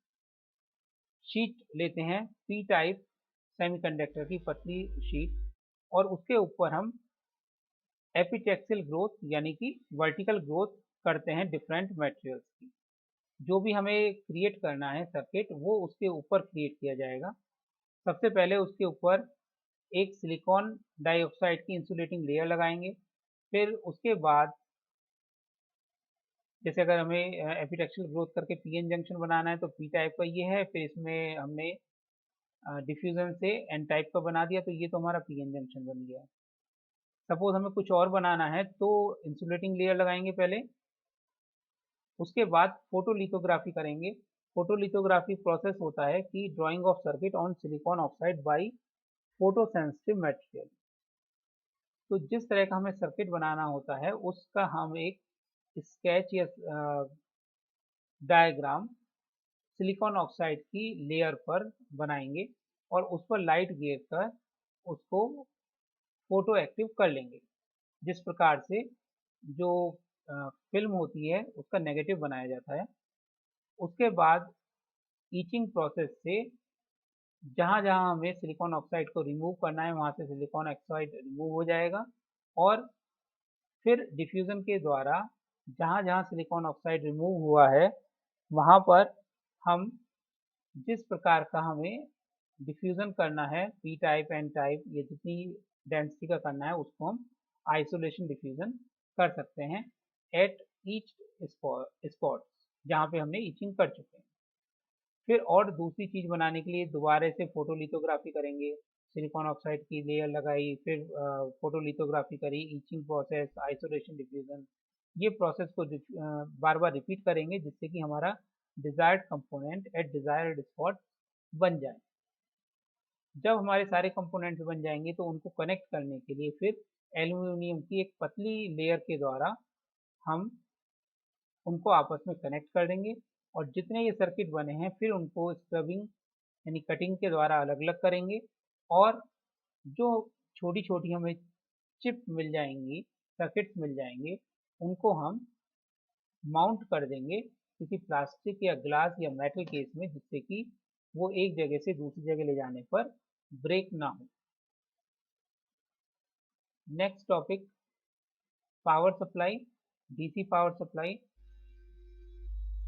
शीट लेते हैं, पी टाइप सेमीकंडक्टर की पतली शीट, और उसके ऊपर हम एपिटेक्सिल ग्रोथ यानी कि वर्टिकल ग्रोथ करते हैं डिफरेंट मटेरियल्स की। जो भी हमें क्रिएट करना है सर्किट वो उसके ऊपर क्रिएट किया जाएगा। सबसे पहले उसके ऊपर एक सिलिकॉन डाइऑक्साइड की इंसुलेटिंग लेयर लगाएंगे, फिर उसके बाद जैसे अगर हमें एपिटेक्सिल ग्रोथ करके पीएन जंक्शन बनाना है तो पी टाइप का ये है, फिर इसमें हमने डिफ्यूजन से एन टाइप का बना दिया तो ये तो हमारा पीएन जंक्शन बन गया। सपोज हमें कुछ और बनाना है तो इंसुलेटिंग लेयर लगाएंगे पहले, उसके बाद फोटोलिथोग्राफी करेंगे। फोटोलिथोग्राफी प्रोसेस होता है कि drawing of circuit on silicon oxide by photo sensitive material. तो जिस तरह का हमें सर्किट बनाना होता है उसका हम एक स्केच या डायग्राम सिलिकॉन ऑक्साइड की लेयर पर बनाएंगे और उस पर लाइट गिर कर उसको फोटो एक्टिव कर लेंगे, जिस प्रकार से जो फिल्म होती है उसका नेगेटिव बनाया जाता है। उसके बाद ईचिंग प्रोसेस से जहाँ जहाँ हमें सिलिकॉन ऑक्साइड को रिमूव करना है वहाँ से सिलिकॉन ऑक्साइड रिमूव हो जाएगा, और फिर डिफ्यूज़न के द्वारा जहाँ जहाँ सिलिकॉन ऑक्साइड रिमूव हुआ है वहाँ पर हम जिस प्रकार का हमें डिफ्यूज़न करना है, पी टाइप एन टाइप ये जितनी डेंसिटी का करना है उसको हम आइसोलेशन डिफ्यूज़न कर सकते हैं एट ईच स्पॉट जहाँ पे हमने ईचिंग कर चुके हैं। फिर और दूसरी चीज़ बनाने के लिए दोबारा से फोटोलिथोग्राफी करेंगे, सिलिकॉन ऑक्साइड की लेयर लगाई, फिर फोटोलिथोग्राफी करी, ईचिंग प्रोसेस, आइसोलेशन डिफ्यूज़न, ये प्रोसेस को बार बार रिपीट करेंगे जिससे कि हमारा desired component eight desired spot बन जाए। जब हमारे सारे कंपोनेंट्स बन जाएंगे तो उनको कनेक्ट करने के लिए फिर एल्यूमिनियम की एक पतली लेयर के द्वारा हम उनको आपस में कनेक्ट कर देंगे, और जितने ये सर्किट बने हैं फिर उनको स्क्रबिंग यानी कटिंग के द्वारा अलग अलग करेंगे, और जो छोटी छोटी हमें चिप मिल जाएंगी, सर्किट्स मिल जाएंगे, उनको हम माउंट कर देंगे किसी प्लास्टिक या ग्लास या मेटल केस में जिससे कि वो एक जगह से दूसरी जगह ले जाने पर ब्रेक ना हो। Next topic, power supply, DC power supply.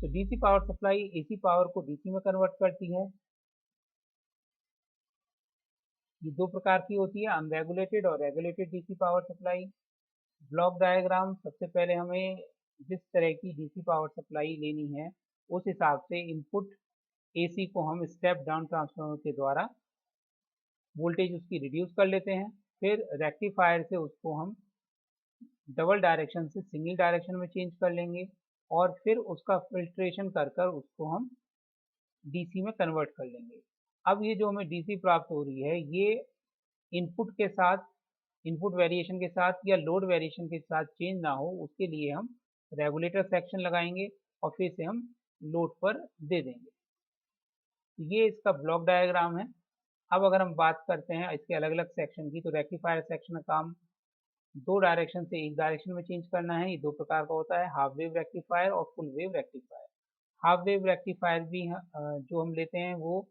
तो DC power supply AC power को डीसी में कन्वर्ट करती है। ये दो प्रकार की होती है, अनरेगुलेटेड और regulated DC power supply. Block diagram, सबसे पहले हमें जिस तरह की डीसी पावर सप्लाई लेनी है उस हिसाब से इनपुट एसी को हम स्टेप डाउन ट्रांसफार्मर के द्वारा वोल्टेज उसकी रिड्यूस कर लेते हैं, फिर रेक्टिफायर से उसको हम डबल डायरेक्शन से सिंगल डायरेक्शन में चेंज कर लेंगे, और फिर उसका फिल्ट्रेशन कर कर उसको हम डीसी में कन्वर्ट कर लेंगे। अब ये जो हमें डीसी प्राप्त हो रही है, ये इनपुट के साथ, इनपुट वेरिएशन के साथ या लोड वेरिएशन के साथ चेंज ना हो, उसके लिए हम रेगुलेटर सेक्शन लगाएंगे और फिर से हम लोड पर दे देंगे। ये इसका ब्लॉक डायग्राम है। अब अगर हम बात करते हैं इसके अलग अलग सेक्शन की, तो रेक्टिफायर सेक्शन का काम दो डायरेक्शन से एक डायरेक्शन में चेंज करना है। ये दो प्रकार का होता है, हाफ वेव रेक्टिफायर और full wave rectifier. Half wave rectifier भी जो हम लेते हैं वो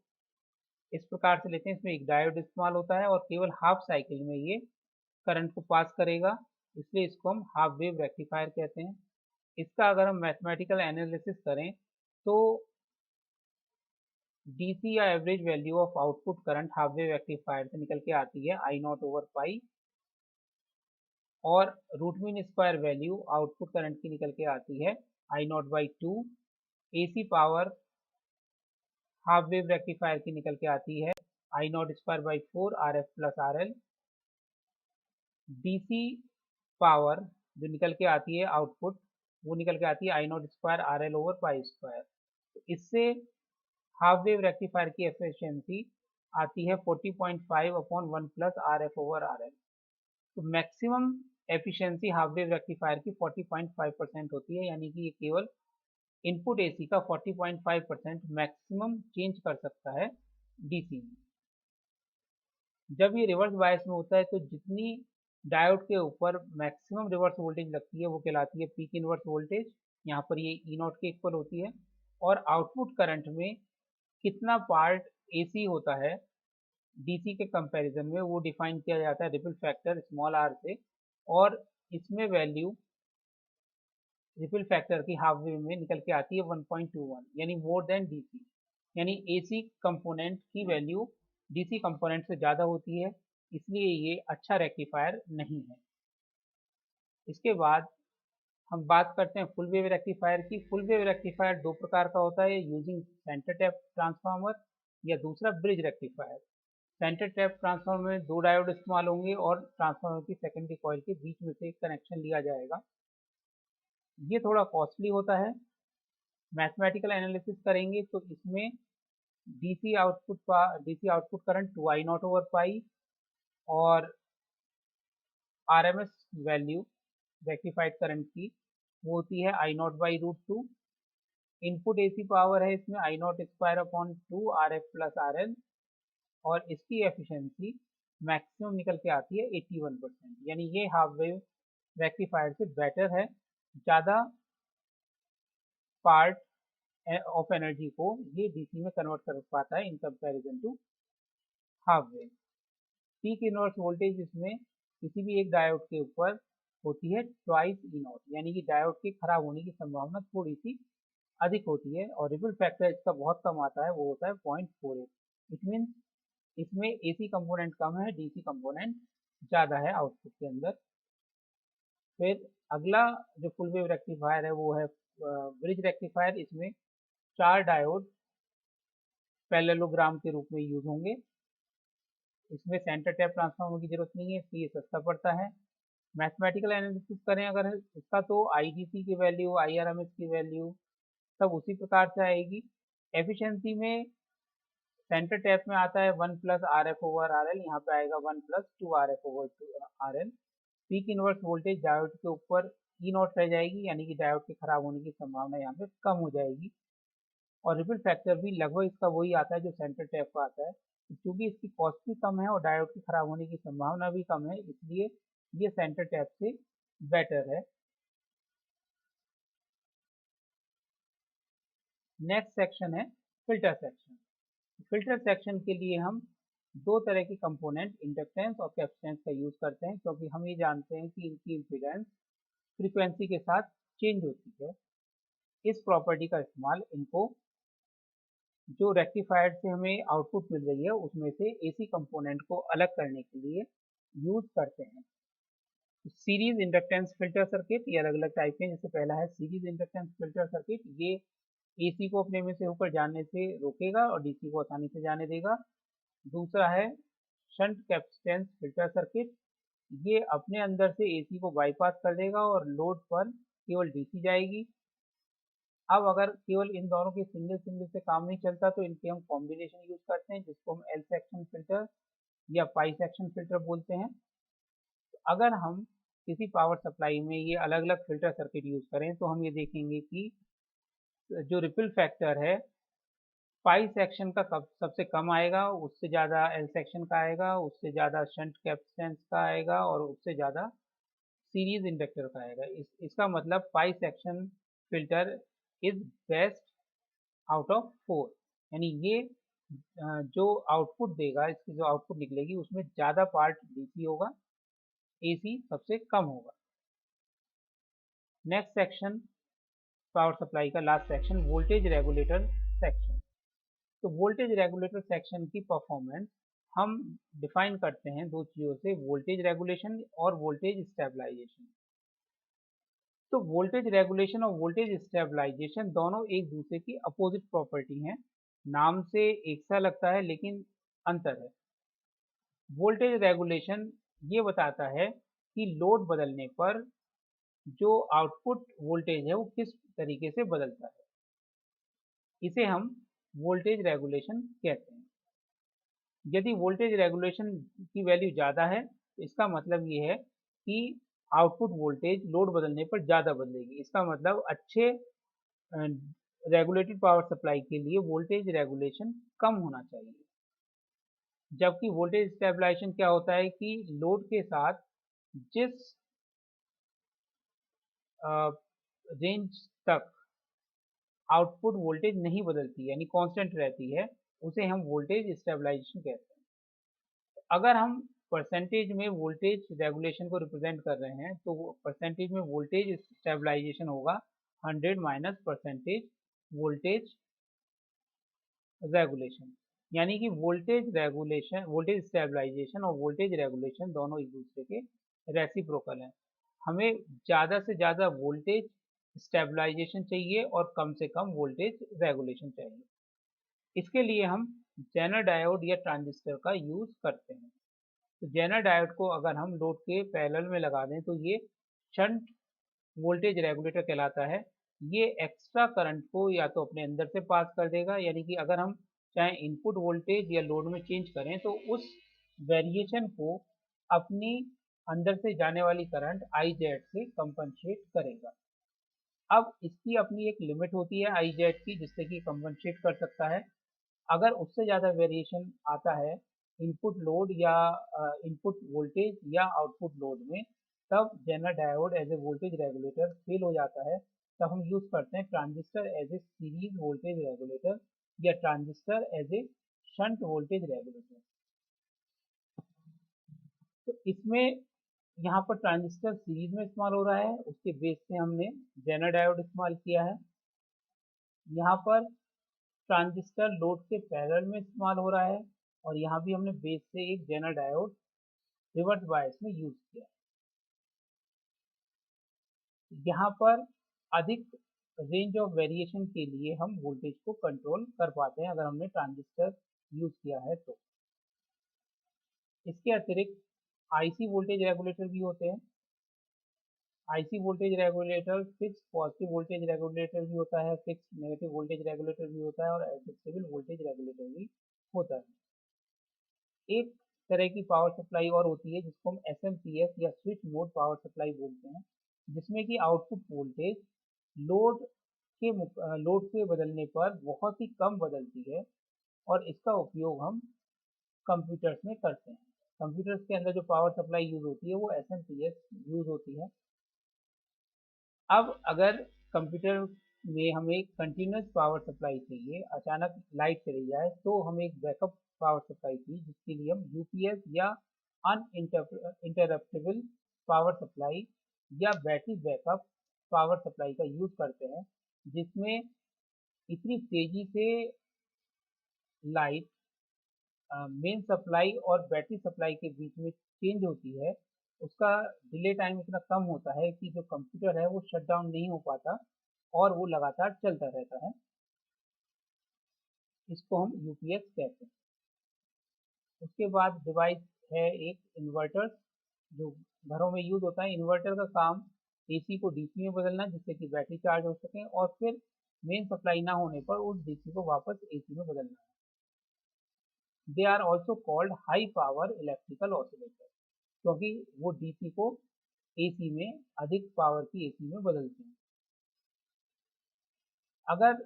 इस प्रकार से लेते हैं, इसमें एक डायोड इस्तेमाल होता है और केवल हाफ साइकिल में ये करंट को पास करेगा, इसलिए इसको हम हाफ वेव रेक्टिफायर कहते हैं। इसका अगर हम मैथमेटिकल एनालिसिस करें तो डीसी या average value of output current half wave rectifier से निकल के आती है आई नॉट ओवर पाई, और root mean square value output current की निकल के आती है I nought by two. AC power half wave rectifier की निकल के आती है I nought square by four R F plus R L. DC power जो निकल के आती है आउटपुट, वो निकल के आती है I nought square R L over pi square. तो इससे हाफ वेव रेक्टिफायर की एफिशिएंसी आती है 40.5 upon 1 plus R F over R L. तो maximum efficiency half wave rectifier की 40.5% होती है, यानी कि ये केवल इनपुट एसी का 40.5% मैक्सिमम चेंज कर सकता है डीसी में। जब ये रिवर्स बायस में होता है तो जितनी डायोड के ऊपर मैक्सिमम रिवर्स वोल्टेज लगती है वो कहलाती है पीक इनवर्स वोल्टेज, यहाँ पर ये ई नॉट के इक्वल होती है। और आउटपुट करंट में कितना पार्ट एसी होता है डीसी के कंपैरिजन में, वो डिफाइन किया जाता है रिपल फैक्टर स्मॉल आर से, और इसमें वैल्यू रिपल फैक्टर की हाफ वेव में निकल के आती है 1.21, यानी मोर देन डीसी, यानी एसी कंपोनेंट की वैल्यू डीसी कंपोनेंट से ज़्यादा होती है, इसलिए ये अच्छा रेक्टिफायर नहीं है। इसके बाद हम बात करते हैं फुल वेव रेक्टिफायर की। फुल वेव रेक्टिफायर दो प्रकार का होता है, यूजिंग सेंटर टैप ट्रांसफार्मर या दूसरा bridge rectifier. Centre tap transformer में दो डायोड इस्तेमाल होंगे और ट्रांसफार्मर की सेकेंडरी कॉइल के बीच में से एक कनेक्शन लिया जाएगा। ये थोड़ा कॉस्टली होता है। मैथमेटिकल एनालिसिस करेंगे तो इसमें DC output current 2 I nought over pi और आरएमएस वैल्यू रेक्टिफाइड करंट की वो होती है I nought by root two. Input AC power है इसमें I nought square upon two R F plus R L, और इसकी एफिशिएंसी मैक्सिमम निकल के आती है 81%, यानी ये हाफ वेव रेक्टिफायर से बेटर है। ज़्यादा पार्ट ऑफ एनर्जी को ये डीसी में कन्वर्ट कर पाता है in comparison to half wave. Peak inverse voltage इसमें किसी भी एक डायोड के ऊपर होती है ट्वाइस ई नॉट, यानी कि डायोड के खराब होने की संभावना थोड़ी सी अधिक होती है, और रिपल फैक्टर इसका बहुत कम आता है, वो होता है 0.48। इट मीन्स इसमें एसी कंपोनेंट कम है, डीसी कंपोनेंट ज़्यादा है आउटपुट के अंदर। फिर अगला जो फुल वेव रेक्टिफायर है वो है ब्रिज रेक्टिफायर। इसमें चार डायोड पैरेललोग्राम के रूप में यूज होंगे। इसमें सेंटर टैप ट्रांसफार्मर की जरूरत नहीं है, इसलिए सस्ता पड़ता है। मैथमेटिकल एनालिसिस करें अगर इसका तो आईडीसी की वैल्यू, आईआरएमएस की वैल्यू सब उसी प्रकार से आएगी। एफिशिएंसी में सेंटर टैप में आता है 1 plus R F over R L, यहाँ पे आएगा 1 plus two R F over R L. Peak inverse voltage diode के ऊपर ई नॉट रह जाएगी, यानी कि डायोड के खराब होने की संभावना यहाँ पे कम हो जाएगी। और रिपल फैक्टर भी लगभग इसका वही आता है जो सेंटर टैप का आता है। क्योंकि इसकी कॉस्ट भी कम है और डायोड के खराब होने की संभावना भी कम है, इसलिए ये सेंटर टैप से बेटर है। नेक्स्ट सेक्शन है फिल्टर सेक्शन। फिल्टर सेक्शन के लिए हम दो तरह के कंपोनेंट इंडक्टेंस और कैपेसिटेंस का यूज करते हैं, क्योंकि हम ये जानते हैं कि इनकी इम्पीडेंस फ्रीक्वेंसी के साथ चेंज होती है। इस प्रॉपर्टी का इस्तेमाल इनको जो रेक्टिफायर से हमें आउटपुट मिल रही है उसमें से एसी कंपोनेंट को अलग करने के लिए यूज करते हैं। सीरीज इंडक्टेंस फिल्टर सर्किट, ये अलग अलग टाइप के हैं। जैसे पहला है सीरीज इंडक्टेंस फिल्टर सर्किट, ये एसी को अपने में से होकर जाने से रोकेगा और डीसी को आसानी से जाने देगा। दूसरा है शंट कैपेसिटेंस फिल्टर सर्किट, ये अपने अंदर से एसी को बाईपास कर देगा और लोड पर केवल डीसी जाएगी। अब अगर केवल इन दोनों के सिंगल सिंगल से काम नहीं चलता तो इनके हम कॉम्बिनेशन यूज करते हैं, जिसको हम एल सेक्शन फिल्टर या पाई सेक्शन फिल्टर बोलते हैं। तो अगर हम किसी पावर सप्लाई में ये अलग अलग फिल्टर सर्किट यूज करें तो हम ये देखेंगे कि जो रिपल फैक्टर है पाई सेक्शन का सबसे कम आएगा, उससे ज़्यादा एल सेक्शन का आएगा, उससे ज़्यादा शंट कैपेसिटेंस का आएगा और उससे ज़्यादा सीरीज इंडक्टर का आएगा। इसका मतलब pi section filter is best out of 4, यानी ये जो आउटपुट देगा, इसकी जो आउटपुट निकलेगी उसमें ज़्यादा पार्ट डीसी होगा, एसी सबसे कम होगा। नेक्स्ट सेक्शन पावर सप्लाई का last section voltage regulator section. तो वोल्टेज रेगुलेटर सेक्शन की परफॉर्मेंस हम डिफाइन करते हैं दो चीज़ों से, वोल्टेज रेगुलेशन और वोल्टेज स्टेबलाइजेशन। तो वोल्टेज रेगुलेशन और वोल्टेज स्टेबलाइजेशन दोनों एक दूसरे की अपोजिट प्रॉपर्टी हैं। नाम से एक सा लगता है लेकिन अंतर है। वोल्टेज रेगुलेशन ये बताता है कि लोड बदलने पर जो आउटपुट वोल्टेज है वो किस तरीके से बदलता है, इसे हम वोल्टेज रेगुलेशन कहते हैं। यदि वोल्टेज रेगुलेशन की वैल्यू ज़्यादा है तो इसका मतलब ये है कि आउटपुट वोल्टेज लोड बदलने पर ज़्यादा बदलेगी। इसका मतलब अच्छे रेगुलेटेड पावर सप्लाई के लिए वोल्टेज रेगुलेशन कम होना चाहिए। जबकि वोल्टेज स्टेबलाइजेशन क्या होता है कि लोड के साथ जिस रेंज तक आउटपुट वोल्टेज नहीं बदलती यानी कांस्टेंट रहती है, उसे हम वोल्टेज स्टेबलाइजेशन कहते हैं। अगर हम परसेंटेज में वोल्टेज रेगुलेशन को रिप्रेजेंट कर रहे हैं तो परसेंटेज में वोल्टेज स्टेबलाइजेशन होगा 100 माइनस परसेंटेज वोल्टेज रेगुलेशन, यानी कि वोल्टेज स्टेबलाइजेशन और वोल्टेज रेगुलेशन दोनों एक दूसरे के रेसिप्रोकल हैं। हमें ज़्यादा से ज़्यादा वोल्टेज स्टेबलाइजेशन चाहिए और कम से कम वोल्टेज रेगुलेशन चाहिए। इसके लिए हम जेनर डायोड या ट्रांजिस्टर का यूज़ करते हैं। तो जेनर डायोड को अगर हम लोड के पैरेलल में लगा दें तो ये शंट वोल्टेज रेगुलेटर कहलाता है। ये एक्स्ट्रा करंट को या तो अपने अंदर से पास कर देगा, यानी कि अगर हम चाहे इनपुट वोल्टेज या लोड में चेंज करें तो उस वेरिएशन को अपनी अंदर से जाने वाली करंट आई जेड से कंपनसेट करेगा। अब इसकी अपनी एक लिमिट होती है आई जेड की, जिससे कि कंपनसेट कर सकता है। अगर उससे ज़्यादा वेरिएशन आता है इनपुट लोड या इनपुट वोल्टेज या आउटपुट लोड में, तब Zener diode as a voltage regulator fail हो जाता है। तब हम यूज़ करते हैं transistor as a series voltage regulator या transistor as a shunt voltage regulator. तो इसमें यहाँ पर ट्रांजिस्टर सीरीज में इस्तेमाल हो रहा है, उसके बेस से हमने जेनर डायोड इस्तेमाल किया है। यहाँ पर ट्रांजिस्टर लोड के पैरेलल में इस्तेमाल हो रहा है और यहाँ भी हमने बेस से एक जेनर डायोड रिवर्स बायस में यूज किया। यहाँ पर अधिक रेंज ऑफ वेरिएशन के लिए हम वोल्टेज को कंट्रोल कर पाते हैं अगर हमने ट्रांजिस्टर यूज किया है तो। इसके अतिरिक्त आईसी वोल्टेज रेगुलेटर भी होते हैं। IC voltage regulator fix positive voltage regulator भी होता है, फिक्स नेगेटिव वोल्टेज रेगुलेटर भी होता है और एडजस्टेबल वोल्टेज रेगुलेटर भी होता है। एक तरह की पावर सप्लाई और होती है जिसको हम एसएमपीएस या स्विच मोड पावर सप्लाई बोलते हैं, जिसमें कि आउटपुट वोल्टेज लोड लोड के बदलने पर बहुत ही कम बदलती है और इसका उपयोग हम कंप्यूटर्स में करते हैं। कंप्यूटर्स के अंदर जो पावर सप्लाई यूज होती है वो एसएमपीएस यूज होती है। अब अगर कंप्यूटर में हमें कंटिन्यूस पावर सप्लाई चाहिए, अचानक लाइट चली जाए तो हमें एक बैकअप पावर सप्लाई चाहिए, जिसके लिए हम यूपीएस या अनइंटरप्टेबल पावर सप्लाई या बैटरी बैकअप पावर सप्लाई का यूज करते हैं, जिसमें इतनी तेजी से लाइट मेन सप्लाई और बैटरी सप्लाई के बीच में चेंज होती है, उसका डिले टाइम इतना कम होता है कि जो कंप्यूटर है वो शट डाउन नहीं हो पाता और वो लगातार चलता रहता है। इसको हम यूपीएस कहते हैं। उसके बाद डिवाइस है एक इन्वर्टर, जो घरों में यूज होता है। इन्वर्टर का काम एसी को डीसी में बदलना जिससे कि बैटरी चार्ज हो सके और फिर मेन सप्लाई ना होने पर उस डीसी को वापस एसी में बदलना है। They are also called high power electrical oscillator, क्योंकि वो डीसी को एसी में, अधिक पावर की एसी में बदलते हैं। अगर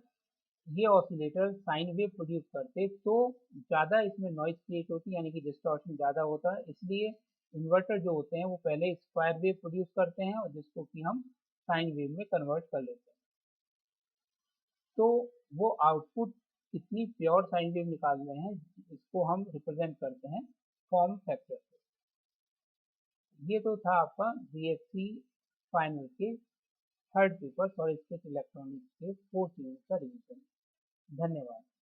ये ऑसिलेटर साइन वेव प्रोड्यूस करते तो ज़्यादा इसमें नॉइज क्रिएट होती, यानी कि डिस्टॉर्शन ज़्यादा होता है। इसलिए इन्वर्टर जो होते हैं वो पहले स्क्वायर वेव प्रोड्यूस करते हैं और जिसको कि हम साइन वेव में कन्वर्ट कर लेते हैं। तो वो आउटपुट कितनी प्योर साइन वेव निकाल रहे हैं, इसको हम रिप्रेजेंट करते हैं फॉर्म फैक्टर से। ये तो था आपका बीएससी फाइनल के third paper solid state electronics के 4th यूनिट का रिवीजन। धन्यवाद।